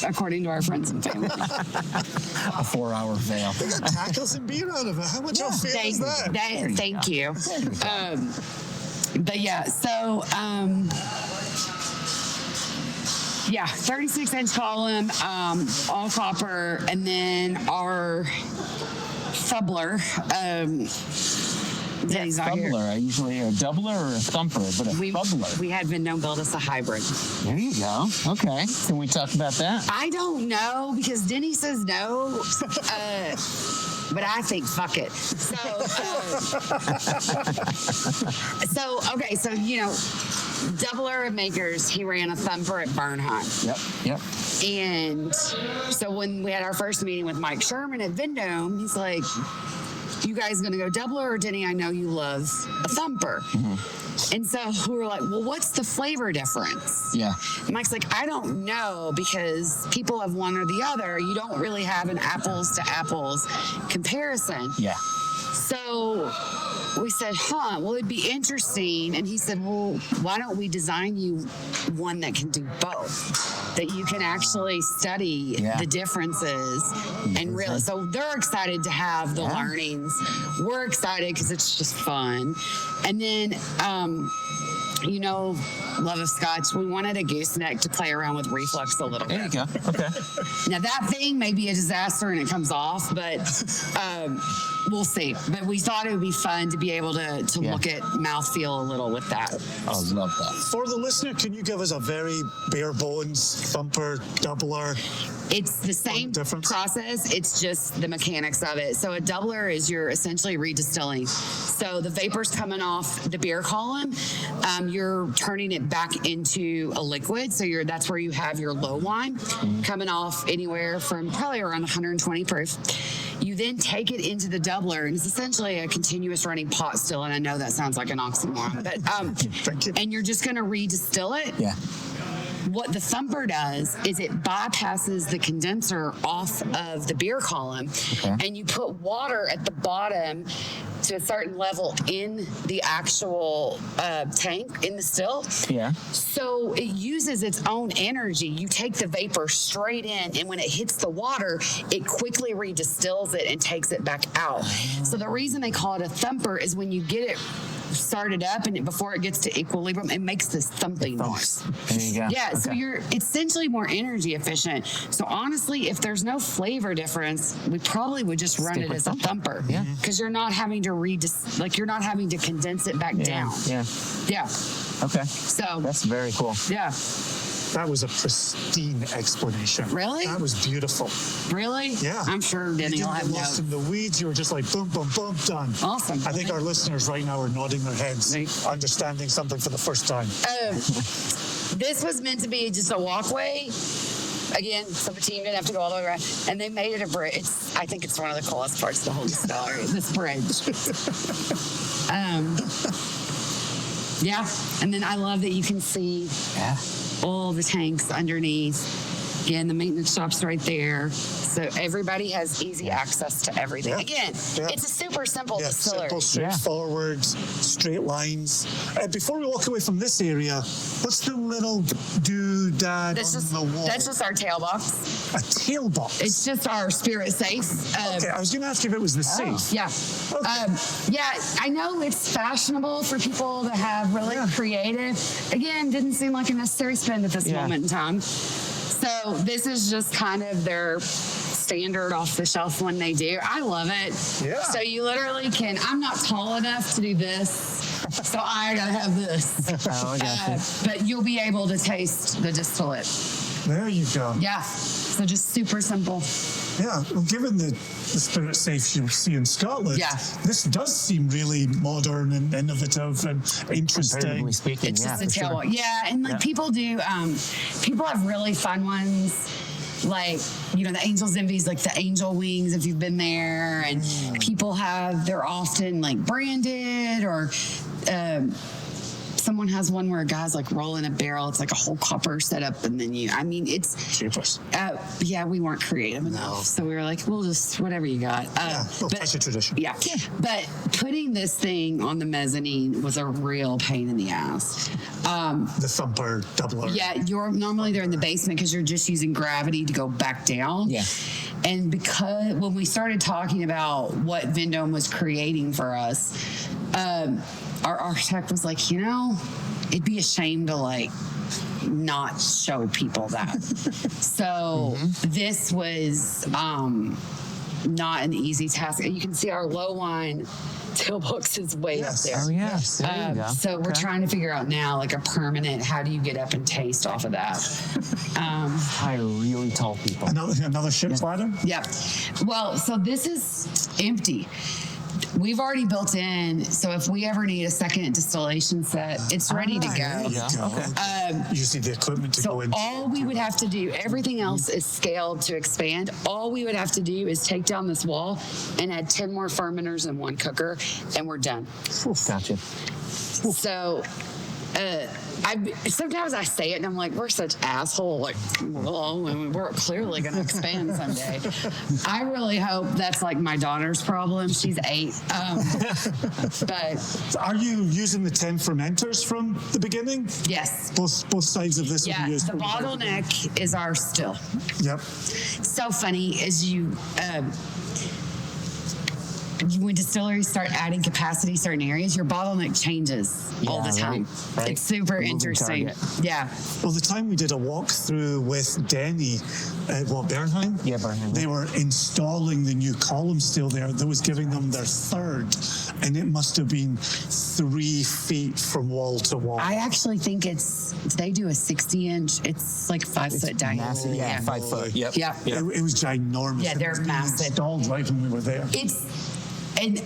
according to our friends and family. A 4-hour fail. They got tacos and beer out of it. How much of a fail is that? Thank you. But yeah, so, 36-inch column, all copper, and then our thumbler. Denny's not here. Thumbler. I usually hear a doubler or a thumper, but a thumbler. We had Vendome build us a hybrid. There you go. Okay. Can we talk about that? I don't know because Denny says no. But I think fuck it. So you know, doubler makers, he ran a thumper at Burn Hunt. Yep. And so when we had our first meeting with Mike Sherman at Vendome, he's like, you guys gonna go doubler or Denny? I know you love a thumper. Mm-hmm. And so we were like, well, what's the flavor difference? Yeah. And Mike's like, I don't know because people have one or the other. You don't really have an apples to apples comparison. Yeah. So we said, well, it'd be interesting. And he said, well, why don't we design you one that can do both? That you can actually study the differences and really. So they're excited to have the learnings. We're excited because it's just fun. And then, you know, love of Scotch. We wanted a gooseneck to play around with reflux a little bit. There you go. Okay. Now that thing may be a disaster and it comes off, but we'll see. But we thought it would be fun to be able to look at mouthfeel a little with that. I love that. For the listener, can you give us a very bare bones thumper, doubler? It's the same process. It's just the mechanics of it. So a doubler is you're essentially redistilling. So the vapor's coming off the beer column. You're turning it back into a liquid. So that's where you have your low wine coming off anywhere from probably around 120 proof. You then take it into the doubler, and it's essentially a continuous running pot still. And I know that sounds like an oxymoron, but and you're just going to redistill it. Yeah. What the thumper does is it bypasses the condenser off of the beer column, and you put water at the bottom to a certain level in the actual tank in the still. Yeah. So it uses its own energy. You take the vapor straight in, and when it hits the water, it quickly redistills it and takes it back out. So the reason they call it a thumper is when you get it started up and before it gets to equilibrium, it makes this thumping noise. There you go. Yeah, so you're essentially more energy efficient. So honestly, if there's no flavor difference, we probably would just run it as a thumper. Yeah. Because you're not having to you're not having to condense it back down. Yeah. Yeah. Okay. So that's very cool. Yeah. That was a pristine explanation. Really? That was beautiful. Really? Yeah. I'm sure Denny will have lost in the weeds. You were just like, boom, boom, boom, done. Awesome. I think our listeners right now are nodding their heads, understanding something for the first time. This was meant to be just a walkway. again, so the team didn't have to go all the way around. And they made it a bridge. I think it's one of the coolest parts of the whole distillery, this bridge. Yeah, and then I love that you can see all the tanks underneath. Again, the maintenance shop's right there. So everybody has easy access to everything. Yeah. Again, it's a super simple distillery. Simple, straightforward, straight lines. Before we walk away from this area, what's the little doodad on the wall? That's just our tail box. A tail box? It's just our spirit safe. Okay, I was going to ask if it was the safe. Yeah. Okay. Yeah, I know it's fashionable for people to have really creative. Again, didn't seem like a necessary spend at this moment in time. So this is just kind of their standard off the shelf one they do. I love it. Yeah. So you literally can, I'm not tall enough to do this, so I gotta have this. Oh, I gotcha. But you'll be able to taste the distillate. There you go. Yeah. So just super simple. Yeah, well, given the spirit safes you see in Scotland, this does seem really modern and innovative and interesting. Comparatively speaking, it's just a tail. Yeah, and like people do, people have really fun ones. Like, you know, the Angel's Envy's like the angel wings, if you've been there. And people they're often like branded or someone has one where a guy's like rolling a barrel. It's like a whole copper setup. And then it's... yeah, we weren't creative enough. So we were like, we'll just, whatever you got. That's a tradition. Yeah. But putting this thing on the mezzanine was a real pain in the ass. The thumper doubler. Yeah, normally they're in the basement because you're just using gravity to go back down. Yeah. And because when we started talking about what Vendome was creating for us, our architect was like, it'd be a shame to like not show people that. So this was not an easy task. You can see our low wine tail box is way up there. Oh, yes. There you go. So we're trying to figure out now, like a permanent, how do you get up and taste off of that? Hire really tall people. Another ship's ladder? Yeah. Well, so this is empty. We've already built in, so if we ever need a second distillation set, it's ready to go. You see the equipment to go in. All we would have to do, everything else is scaled to expand. All we would have to do is take down this wall and add 10 more fermenters and 1 cooker, and we're done. Gotcha. So, sometimes I say it and I'm like, we're such assholes. Like, well, we're clearly going to expand someday. I really hope that's like my daughter's problem. She's 8. But are you using the 10 fermenters from the beginning? Yes. Both sides of this will be used. The bottleneck is our still. Yep. So funny as when distilleries start adding capacity to certain areas, your bottleneck changes all the time. Right. It's super interesting. Yeah. Well, the time we did a walkthrough with Denny at Bernheim? Yeah, Bernheim. They were installing the new column steel there that was giving them their third, and it must have been 3 feet from wall to wall. I actually think they do a 60-inch, it's like 5 foot diameter. Massive, 5 foot. Yep. Yeah. It was ginormous. Yeah, they're massive. Installed right when we were there. And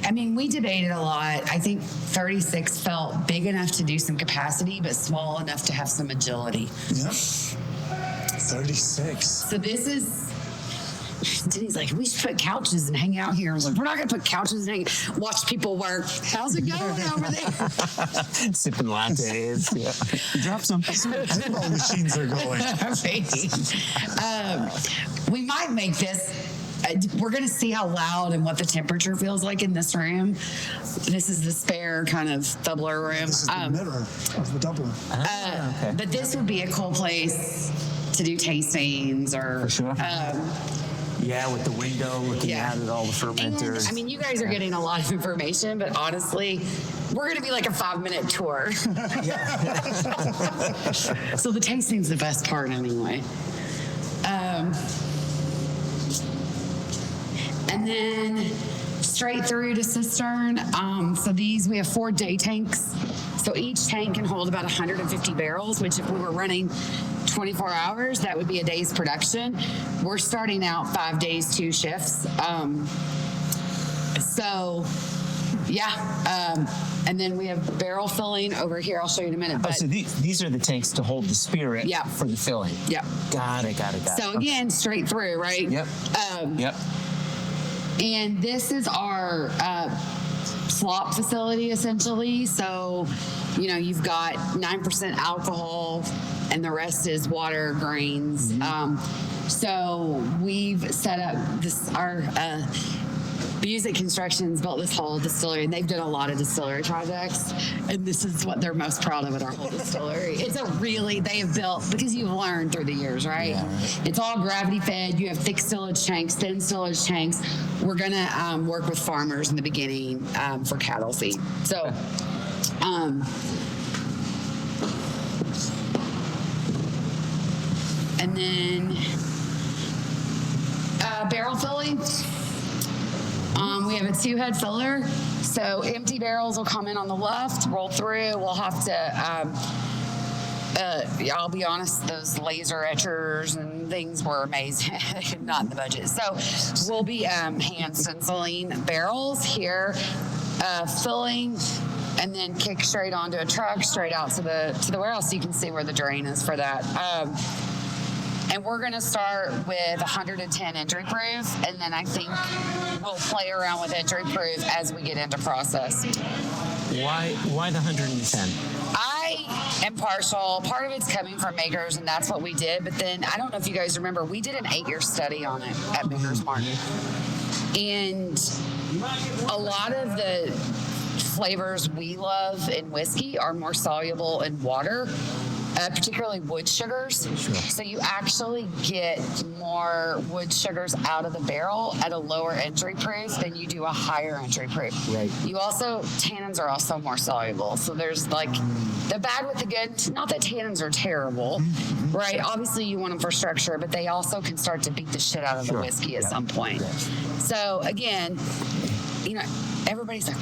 I mean, we debated a lot. I think 36 felt big enough to do some capacity, but small enough to have some agility. Yep. 36. So this is, Denny's like, we should put couches and hang out here. I was like, we're not going to put couches and watch people work. How's it going over there? Sipping lattes. Drop some. All machines are going. We might make this. We're going to see how loud and what the temperature feels like in this room. This is the spare kind of doubler room. This is the mirror of the doubler. But this would be a cool place to do tastings or... For sure. With the window, looking out at all the fermenters. And, I mean, you guys are getting a lot of information, but honestly, we're going to be like a 5-minute tour. So the tasting's the best part anyway. And then straight through to cistern. So we have 4 day tanks. So each tank can hold about 150 barrels, which if we were running 24 hours, that would be a day's production. We're starting out 5 days, 2 shifts. So Yeah. And then we have barrel filling over here. I'll show you in a minute. But so these are the tanks to hold the spirit for the filling. Yep. Got it. So again, straight through, right? Yep. Yep. And this is our slop facility, essentially. So, you've got 9% alcohol, and the rest is water, grains. So we've set up our Busick Construction's built this whole distillery, and they've done a lot of distillery projects, and this is what they're most proud of at our whole distillery. They have built, because you've learned through the years, right? Yeah, right. It's all gravity fed. You have thick stillage tanks, thin stillage tanks. We're going to work with farmers in the beginning for cattle feed. So, and then barrel filling. We have a 2-head filler, so empty barrels will come in on the left, roll through. We'll have to, I'll be honest, those laser etchers and things were amazing, not in the budget. So we'll be hand stenciling barrels here, filling, and then kick straight onto a truck, straight out to the warehouse. So you can see where the drain is for that. And we're going to start with 110 entry proof, and then I think we'll play around with entry proof as we get into process. Why the 110? I am partial. Part of it's coming from Makers, and that's what we did. But then, I don't know if you guys remember, we did an 8-year study on it at Makers Martin. And a lot of the flavors we love in whiskey are more soluble in water. Particularly wood sugars. Sure. So you actually get more wood sugars out of the barrel at a lower entry proof than you do a higher entry proof. Right. Tannins are also more soluble. So there's the bad with the good. Not that tannins are terrible, right? Obviously you want them for structure, but they also can start to beat the shit out of the whiskey at some point. Yeah. So again, everybody's like,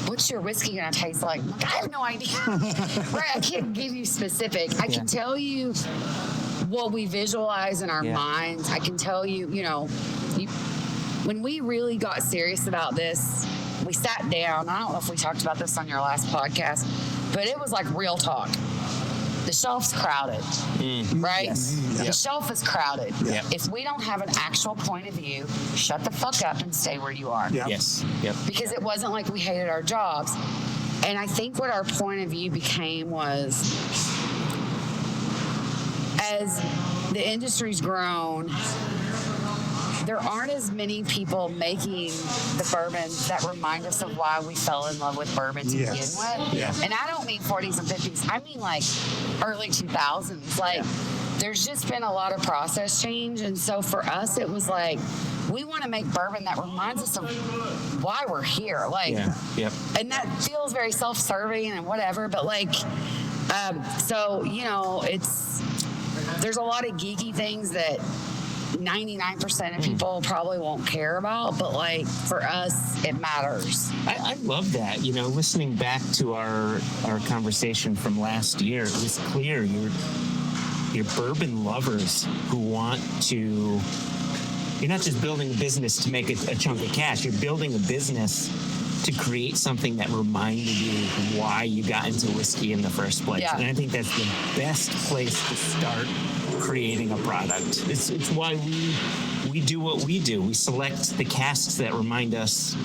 what's your whiskey going to taste like? I have no idea. Right? I can't give you specific. I can tell you what we visualize in our minds. I can tell you, when we really got serious about this, we sat down. I don't know if we talked about this on your last podcast, but it was like real talk. The shelf's crowded, right? Yes. The shelf is crowded. Yep. If we don't have an actual point of view, shut the fuck up and stay where you are. Yep. Yes. Yep. Because it wasn't like we hated our jobs. And I think what our point of view became was, as the industry's grown, there aren't as many people making the bourbons that remind us of why we fell in love with bourbon to begin with. Yeah. And I don't mean 40s and 50s. I mean early 2000s. There's just been a lot of process change. And so for us, it was we want to make bourbon that reminds us of why we're here. And that feels very self-serving and whatever. But there's a lot of geeky things that 99% of people probably won't care about, but for us, it matters. I love that. Listening back to our conversation from last year, it was clear you're bourbon lovers who want to. You're not just building a business to make a chunk of cash. You're building a business to create something that reminded you why you got into whiskey in the first place. Yeah. And I think that's the best place to start creating a product. It's why we do what we do. We select the casks that remind us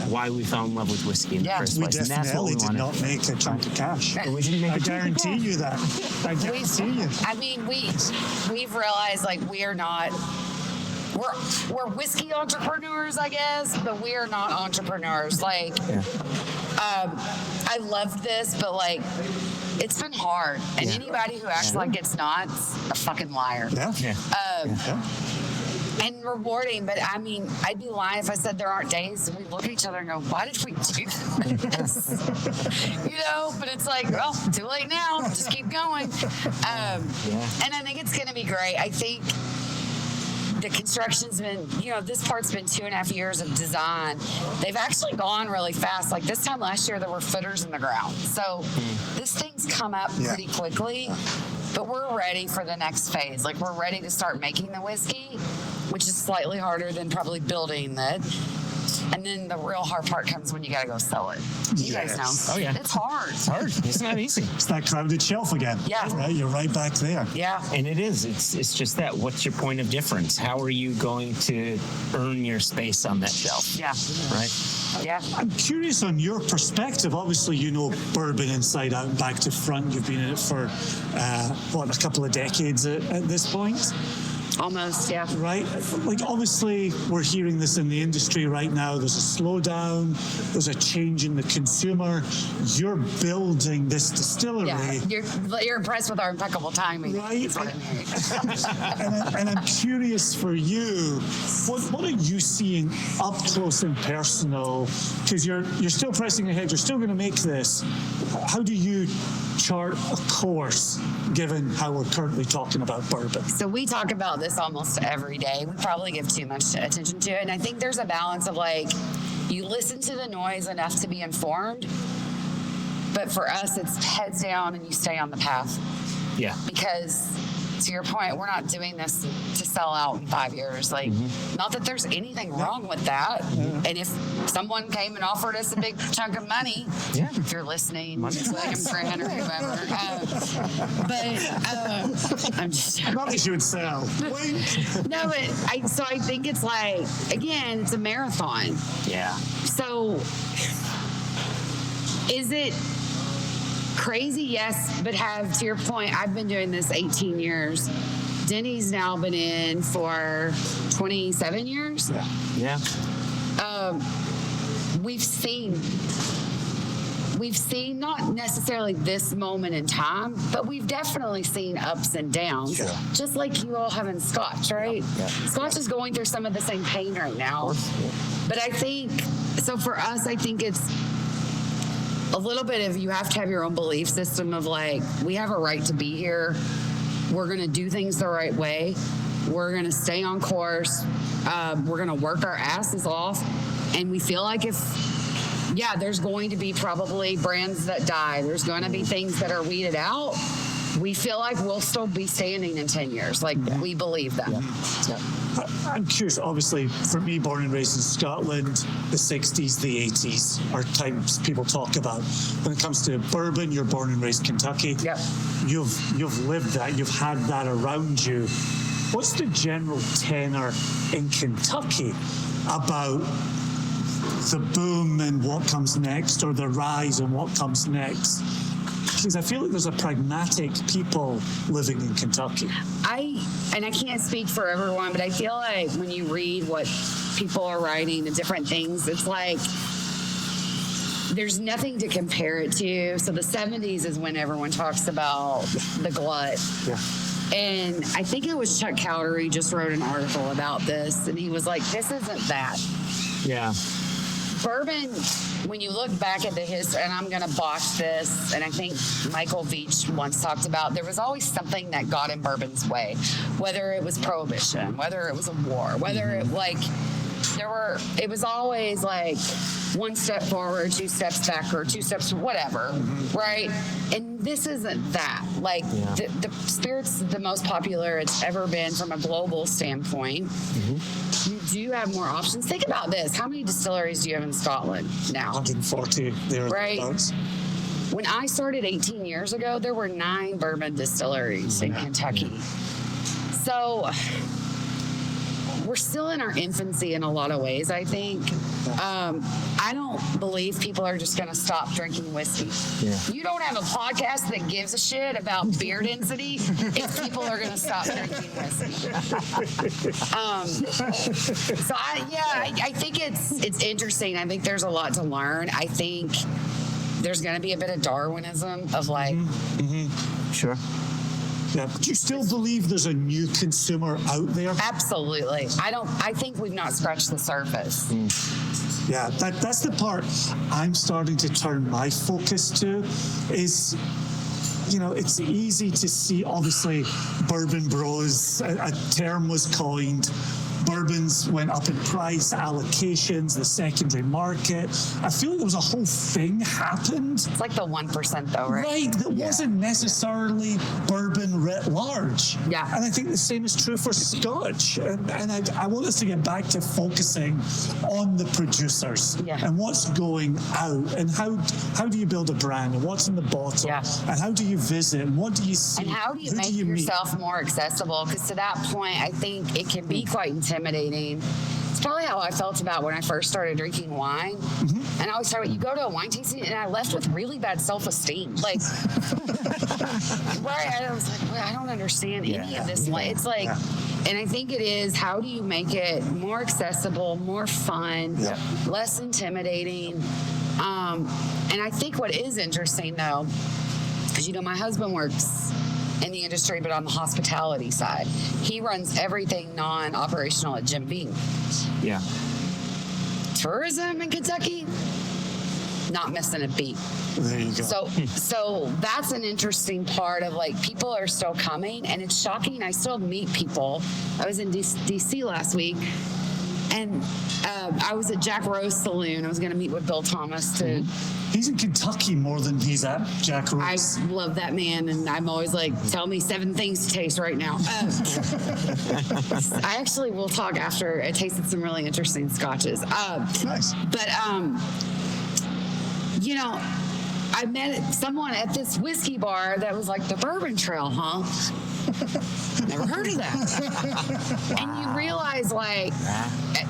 why we fell in love with whiskey in the first place. We definitely did not make a chunk of cash. We didn't make I guarantee you that. I guarantee you. I mean, we've realized we are not. We're whiskey entrepreneurs, I guess, but we are not entrepreneurs. I love this, but it's been hard. And anybody who acts like it's not, a fucking liar. And rewarding, but I mean, I'd be lying if I said there aren't days and we look at each other and go, why did we do this? But it's well, too late now. Just keep going. And I think it's going to be great. I think the construction's been, this part's been 2.5 years of design. They've actually gone really fast. This time last year, there were footers in the ground. So this thing's come up pretty quickly, but we're ready for the next phase. We're ready to start making the whiskey, which is slightly harder than probably building it. And then the real hard part comes when you got to go sell it. You guys know. Oh, yeah. It's hard. It's hard. It's not easy. It's that crowded shelf again. Yeah. Right? You're right back there. Yeah. And it is. It's just that. What's your point of difference? How are you going to earn your space on that shelf? Yeah. Right? Yeah. I'm curious on your perspective. Obviously, you know bourbon inside out, back to front. You've been in it for, a couple of decades at this point? Almost, yeah. Right? Like, obviously, we're hearing this in the industry right now. There's a slowdown. There's a change in the consumer. You're building this distillery. Yeah, you're impressed with our impeccable timing. Right? That's what I'm hearing. and I'm curious for you, what are you seeing up close and personal? Because you're still pressing ahead. You're still going to make this. How do you chart a course, given how we're currently talking about bourbon? So we talk about this almost every day. We probably give too much attention to it. And I think there's a balance of like, you listen to the noise enough to be informed. But for us, it's heads down and you stay on the path. Yeah. Because to your point, we're not doing this to sell out in 5 years. Like, not that there's anything wrong with that. And if someone came and offered us a big chunk of money, if you're listening, William Grant or whoever. I'm just joking. Not that you would sell. No, but I think it's like, again, it's a marathon. Yeah. So is it crazy? Yes, but to your point, I've been doing this 18 years. Denny's now been in for 27 years. Yeah. We've seen not necessarily this moment in time, but we've definitely seen ups and downs, just like you all have in Scotch, right? Yeah. Scotch is going through some of the same pain right now. But I think, so for us, I think it's a little bit of, you have to have your own belief system of like, we have a right to be here. We're going to do things the right way. We're going to stay on course. We're going to work our asses off. And we feel like there's going to be probably brands that die. There's going to be things that are weeded out. We feel like we'll still be standing in 10 years. Like, we believe that. I'm curious, obviously, for me, born and raised in Scotland, the 60s, the 80s are times people talk about. When it comes to bourbon, you're born and raised Kentucky. Yep. You've lived that. You've had that around you. What's the general tenor in Kentucky about the boom and what comes next, or the rise and what comes next? Because I feel like there's a pragmatic people living in Kentucky. I can't speak for everyone, but I feel like when you read what people are writing, the different things, it's like there's nothing to compare it to. So the 70s is when everyone talks about the glut. Yeah. And I think it was Chuck Cowdery just wrote an article about this, and he was like, this isn't that. Yeah. Bourbon, when you look back at the history, and I'm going to botch this, and I think Michael Veach once talked about, there was always something that got in bourbon's way, whether it was prohibition, whether it was a war, whether it it was always like one step forward, 2 steps back, or 2 steps, whatever, right? And this isn't that. Like, the spirit's the most popular it's ever been from a global standpoint. You do have more options. Think about this. How many distilleries do you have in Scotland now? 140 there. Right. Thereabouts. When I started 18 years ago, there were 9 bourbon distilleries in Kentucky. So we're still in our infancy in a lot of ways, I think. I don't believe people are just going to stop drinking whiskey. Yeah. You don't have a podcast that gives a shit about beer density if people are going to stop drinking whiskey. So I think it's interesting. I think there's a lot to learn. I think there's going to be a bit of Darwinism of like... Sure. Yeah. Do you still believe there's a new consumer out there? Absolutely. I think we've not scratched the surface. Yeah, that's the part I'm starting to turn my focus to is, it's easy to see, obviously, bourbon bros, a term was coined, bourbons went up in price, allocations, the secondary market. I feel like there was a whole thing happened. It's like the 1% though, right? Right, that wasn't necessarily bourbon writ large. Yeah. And I think the same is true for Scotch. And I want us to get back to focusing on the producers and what's going out and how do you build a brand and what's in the bottle and how do you visit and what do you see? And how do you make yourself more accessible? Because to that point, I think it can be quite intimidating. It's probably how I felt about when I first started drinking wine. Mm-hmm. And I always started, you go to a wine tasting and I left with really bad self-esteem. Like, right? I was like, well, I don't understand any of this. It's like, and I think it is, how do you make it more accessible, more fun, less intimidating? And I think what is interesting though, is, you know, my husband works in the industry, but on the hospitality side. He runs everything non-operational at Jim Beam. Yeah. Tourism in Kentucky, not missing a beat. There you go. So that's an interesting part of, like, people are still coming, and it's shocking. I still meet people. I was in DC last week, and I was at Jack Rose Saloon. I was going to meet with Bill Thomas to... He's in Kentucky more than he's at Jack Rose. I love that man, and I'm always like, tell me 7 things to taste right now. I actually will talk after I tasted some really interesting scotches. Nice. But, you know, I met someone at this whiskey bar that was like, the Bourbon Trail, huh? Never heard of that. And you realize, like,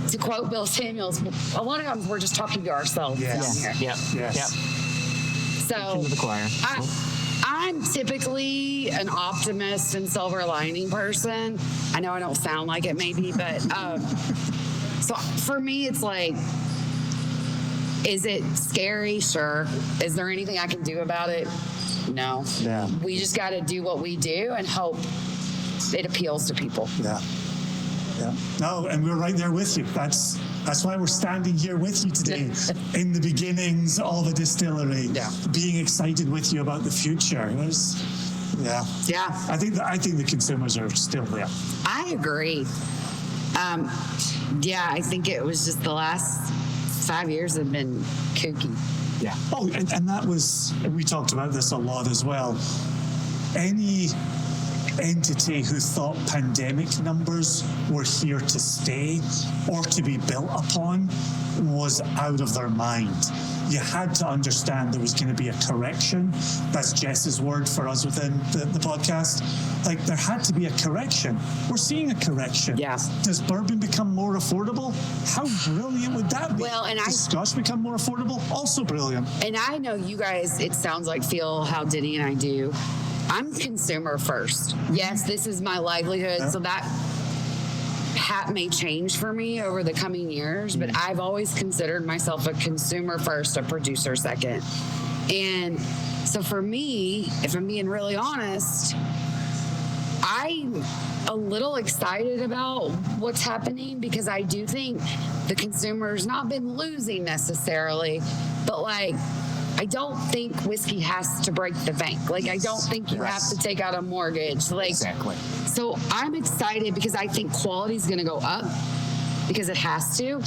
to quote Bill Samuels, a lot of times we're just talking to ourselves down here. Yes. So the choir. I'm typically an optimist and silver lining person. I know I don't sound like it maybe, but so for me it's like, is it scary? Sure. Is there anything I can do about it? No. Yeah. We just got to do what we do and hope it appeals to people. Yeah. No, and we're right there with you. That's why we're standing here with you today in the beginnings of a distillery, being excited with you about the future. I think the consumers are still there. I agree. I think it was just the last 5 years have been kooky. Yeah. Oh, and that was, we talked about this a lot as well. Any entity who thought pandemic numbers were here to stay or to be built upon was out of their mind. You had to understand there was going to be a correction. That's Jess's word for us within the podcast. Like, there had to be a correction. We're seeing a correction. Yeah. Does bourbon become more affordable? How brilliant would that be? Well, and Does Scotch become more affordable? Also brilliant. And I know you guys, it sounds like, feel how Denny and I do. I'm consumer first. Yes, this is my livelihood, so that hat may change for me over the coming years, but I've always considered myself a consumer first, a producer second. And so for me, if I'm being really honest, I'm a little excited about what's happening because I do think the consumer's not been losing necessarily, but like, I don't think whiskey has to break the bank. Like, I don't think you have to take out a mortgage. Like, exactly. So I'm excited because I think quality is going to go up because it has to.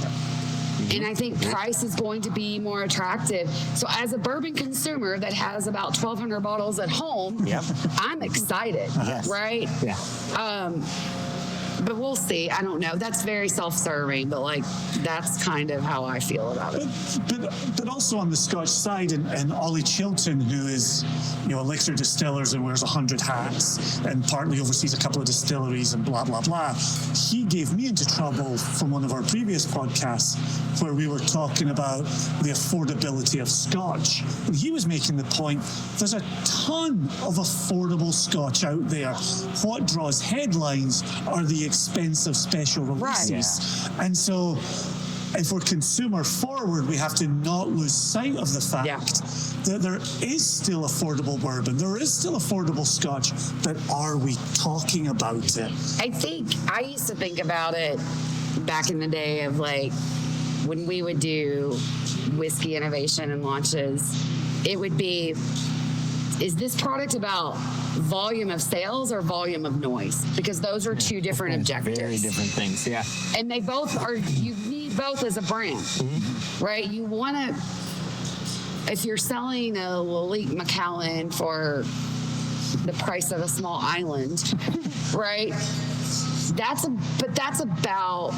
And I think price is going to be more attractive. So as a bourbon consumer that has about 1,200 bottles at home, I'm excited, right? Yeah. But we'll see. I don't know. That's very self-serving, but like that's kind of how I feel about it. But also on the Scotch side, and Ollie Chilton, who is, elixir distillers and wears 100 hats and partly oversees a couple of distilleries and blah, blah, blah. He gave me into trouble from one of our previous podcasts where we were talking about the affordability of Scotch. And he was making the point, there's a ton of affordable Scotch out there. What draws headlines are the expensive special releases. Right. And so if we're consumer forward, we have to not lose sight of the fact that there is still affordable bourbon, there is still affordable Scotch, but are we talking about it? I used to think about it back in the day of like when we would do whiskey innovation and launches, it would be, is this product about volume of sales or volume of noise, because those are two different objectives. Very different things, yeah. And they both are, you need both as a brand, right? You want to, if you're selling a Lalique Macallan for the price of a small island, right? That's about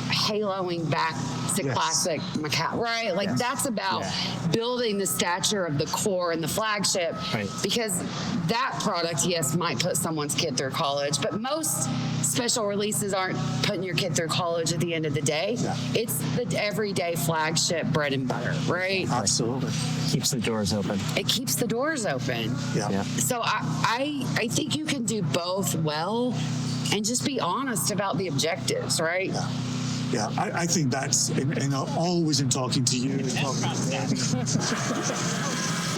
haloing back to classic Macallan, right? Like that's about building the stature of the core and the flagship, because that product, yes, might put someone's kid through college, but most special releases aren't putting your kid through college at the end of the day. It's the everyday flagship bread and butter, right? Absolutely. Keeps the doors open. It keeps the doors open. Yeah. So I think you can do both well and just be honest about the objectives, right? Yeah, I think that's, and always in talking to you.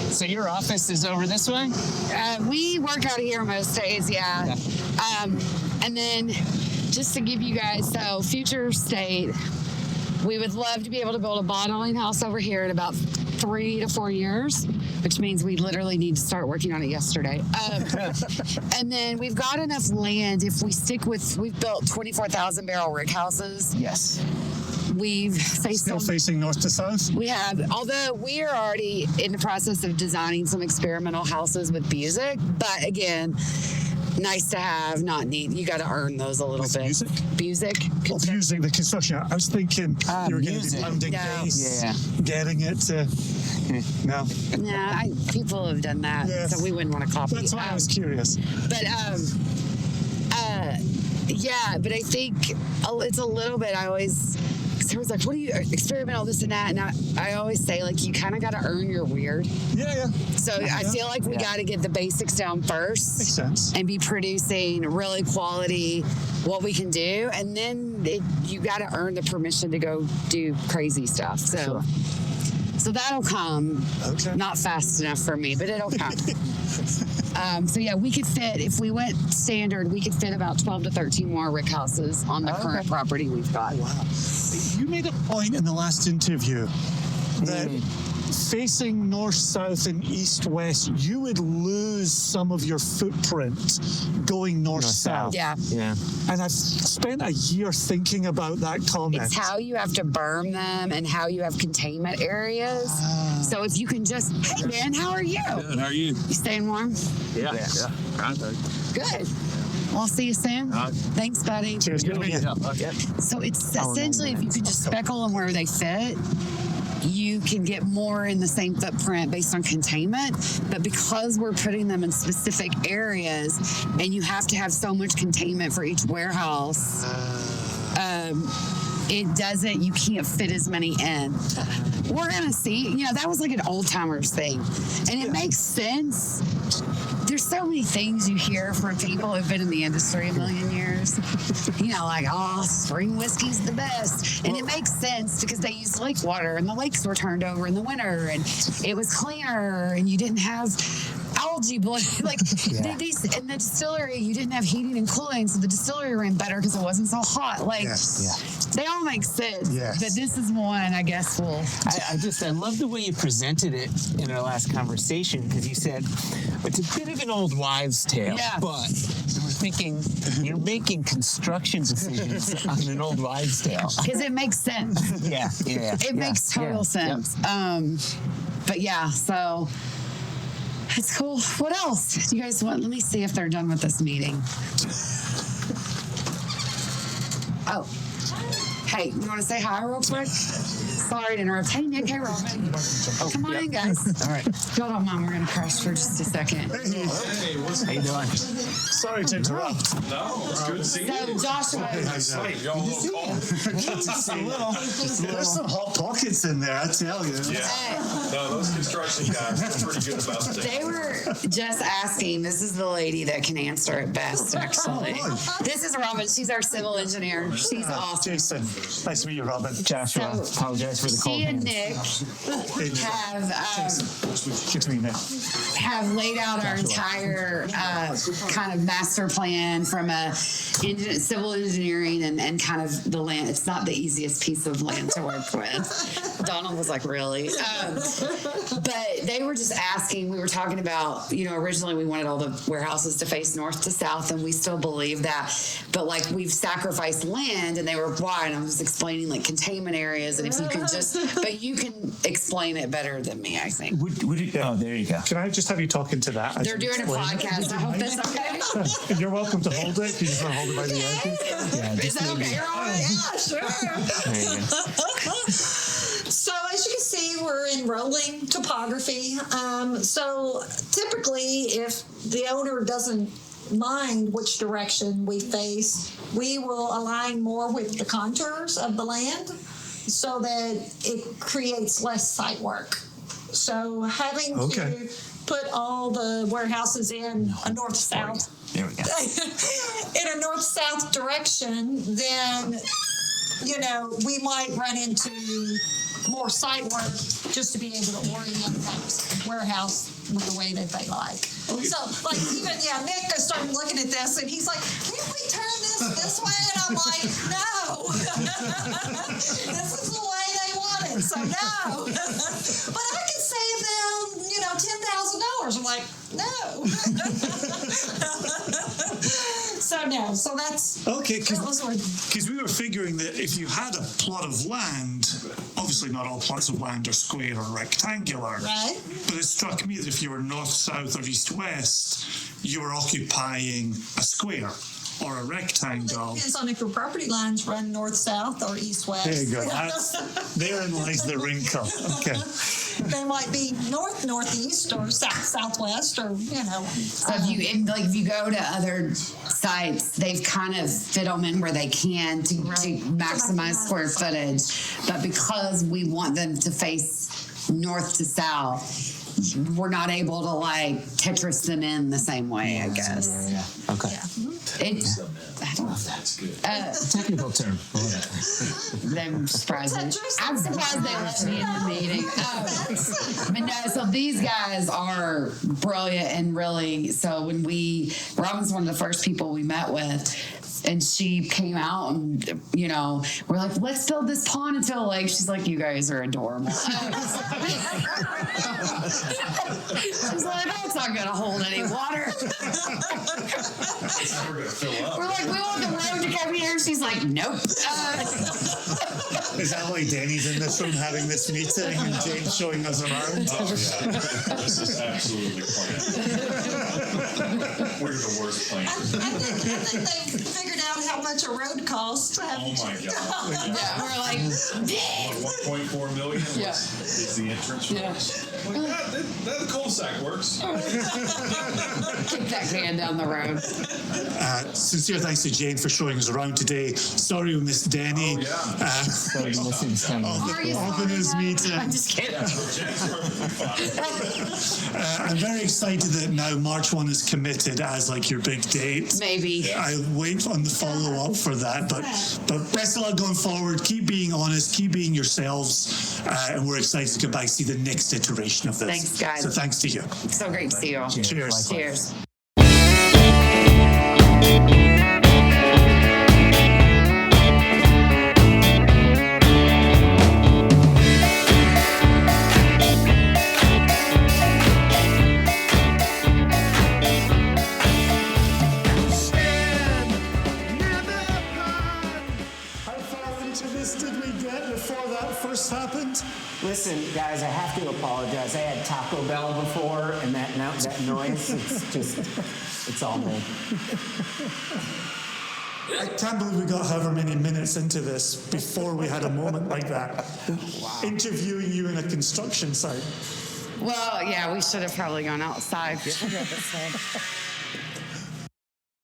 So your office is over this way? We work out of here most days, yeah. And then just to give you guys, so future state, we would love to be able to build a bottling house over here in about 3 to 4 years, which means we literally need to start working on it yesterday. And then we've got enough land. If we stick with, we've built 24,000 barrel rick houses. Yes. We've still facing north to south. We have, although we are already in the process of designing some experimental houses with music, but again, nice to have, not need. You got to earn those a little bit. Music? Well, music, the construction. I was thinking you were going to be pounding bass, getting it to. No. Nah, people have done that, so we wouldn't want to copy. That's why I was curious. But but I think it's a little bit. I always. Everyone's like, what do you experimental, this and that? And I always say, like, you kind of got to earn your weird. Yeah. So I feel like we got to get the basics down first. Makes sense. And be producing really quality what we can do. And then you got to earn the permission to go do crazy stuff. So that'll come. Okay. Not fast enough for me, but it'll come. We could fit, if we went standard, we could fit about 12 to 13 more rick houses on the current property we've got. Wow. You made a point in the last interview that facing north, south, and east, west, you would lose some of your footprint going north, south. Yeah. And I've spent a year thinking about that comment. It's how you have to berm them and how you have containment areas. So if you can just, hey man, how are you? Good, how are you? You staying warm? Yeah. Good. Well, I'll see you soon. Thanks, buddy. Cheers. Good to meet you. Okay. So it's essentially, if you can just speckle them where they fit, you can get more in the same footprint based on containment. But because we're putting them in specific areas and you have to have so much containment for each warehouse, you can't fit as many in. We're going to see, that was like an old timers thing. And it makes sense. There's so many things you hear from people who've been in the industry a million years. Like, spring whiskey's the best. And it makes sense because they used lake water and the lakes were turned over in the winter and it was cleaner and you didn't have algae bloom. Like, in the distillery, you didn't have heating and cooling, so the distillery ran better because it wasn't so hot. Like, they all make sense. But this is one, I guess, I love the way you presented it in our last conversation, because you said it's a bit of an old wives' tale, but we're thinking you're making construction decisions on an old wives' tale. Because it makes sense. It makes total sense. So it's cool. What else do you guys want? Let me see if they're done with this meeting. Hey, you want to say hi real quick? Sorry to interrupt. Hey, Nick. Hey, Robin. Come on in, guys. All right. Y'all don't mind. We're going to crash for just a second. Hey, How you doing? Sorry to interrupt. No, it's good to see you. So, Joshua. There's some hot pockets in there, I tell you. No, those construction guys are pretty good about it. They were just asking. This is the lady that can answer it best, actually. This is Robin. She's our civil engineer. She's awesome. Jason. Nice to meet you, Robin. Joshua, So, apologize for the cold she and hands. Nick Good to meet you. have laid out our entire kind of master plan from a civil engineering and kind of the land. It's not the easiest piece of land to work with. Donald was like, really? But they were just asking, we were talking about, originally we wanted all the warehouses to face north to south, and we still believe that. But like we've sacrificed land, and they were, why? And I was explaining like containment areas, and if you can but you can explain it better than me, I think. Oh, there you go. Can I just have you talk into that? They're doing a podcast. I hope that's okay. You're welcome to hold it. You just want to hold it by the edges. Yeah, Is that okay? Yeah, sure. So as you can see, we're in rolling topography. So typically, if the owner doesn't mind which direction we face, we will align more with the contours of the land so that it creates less site work. So having to put all the warehouses in a north-south, There we go. in a north-south direction, then, we might run into more site work just to be able to orient that warehouse with the way that they like. So, like, even, Nick started looking at this, and he's like, can't we turn this way? And I'm like, no. This is the way they want it, so no. But I could save them, $10,000. I'm like, no. So no, so that's okay. Because we were figuring that if you had a plot of land, obviously not all plots of land are square or rectangular, right. But it struck me that if you were north, south, or east, west, you were occupying a square or a rectangle. It depends on if your property lines run north, south, or east, west. There you go. Therein lies the wrinkle. Okay. They might be north, northeast, or south, southwest, or So if you go to other sites, they've kind of fit them in where they can to maximize square footage. But because we want them to face north to south, we're not able to like Tetris them in the same way, I guess. Yeah. Okay. I don't know if that's good. Technical term. I'm surprised. I'm surprised they let me in the meeting. But no, so these guys are brilliant and really. So when Robin's one of the first people we met with. And she came out and, we're like, let's build this pond into a lake. She's like, you guys are adorable. She's like, oh, it's not going to hold any water. We're going to fill up. We're like, we want the road to come here. She's like, nope. Is that why Denny's in this room having this meeting and Jane's showing us around? Oh, yeah. This is absolutely planned. We're the worst planners. I think they figured out how much a road costs. Oh my God. Yeah, we're like, 1.4 million Yeah. is the entrance. Yeah. Like, that cul-de-sac works. kick that can down the road. Sincere thanks to Jane for showing us around today. Sorry we missed Denny. Oh, yeah. Sorry, missing some. Are you Open his meeting. I'm just kidding. I'm very excited that now March 1 is committed as like your big date. Maybe. I wait on the follow-up for that, but best of luck going forward. Keep being honest, keep being yourselves, and we're excited to come back and see the next iteration of this. Thanks, guys. So thanks to you. So great to see you all. Cheers. Cheers. Happened. Listen, guys, I have to apologize. I had Taco Bell before, and that noise, it's all me. I can't believe we got however many minutes into this before we had a moment like that. Wow. Interviewing you in a construction site. Well, yeah, we should have probably gone outside.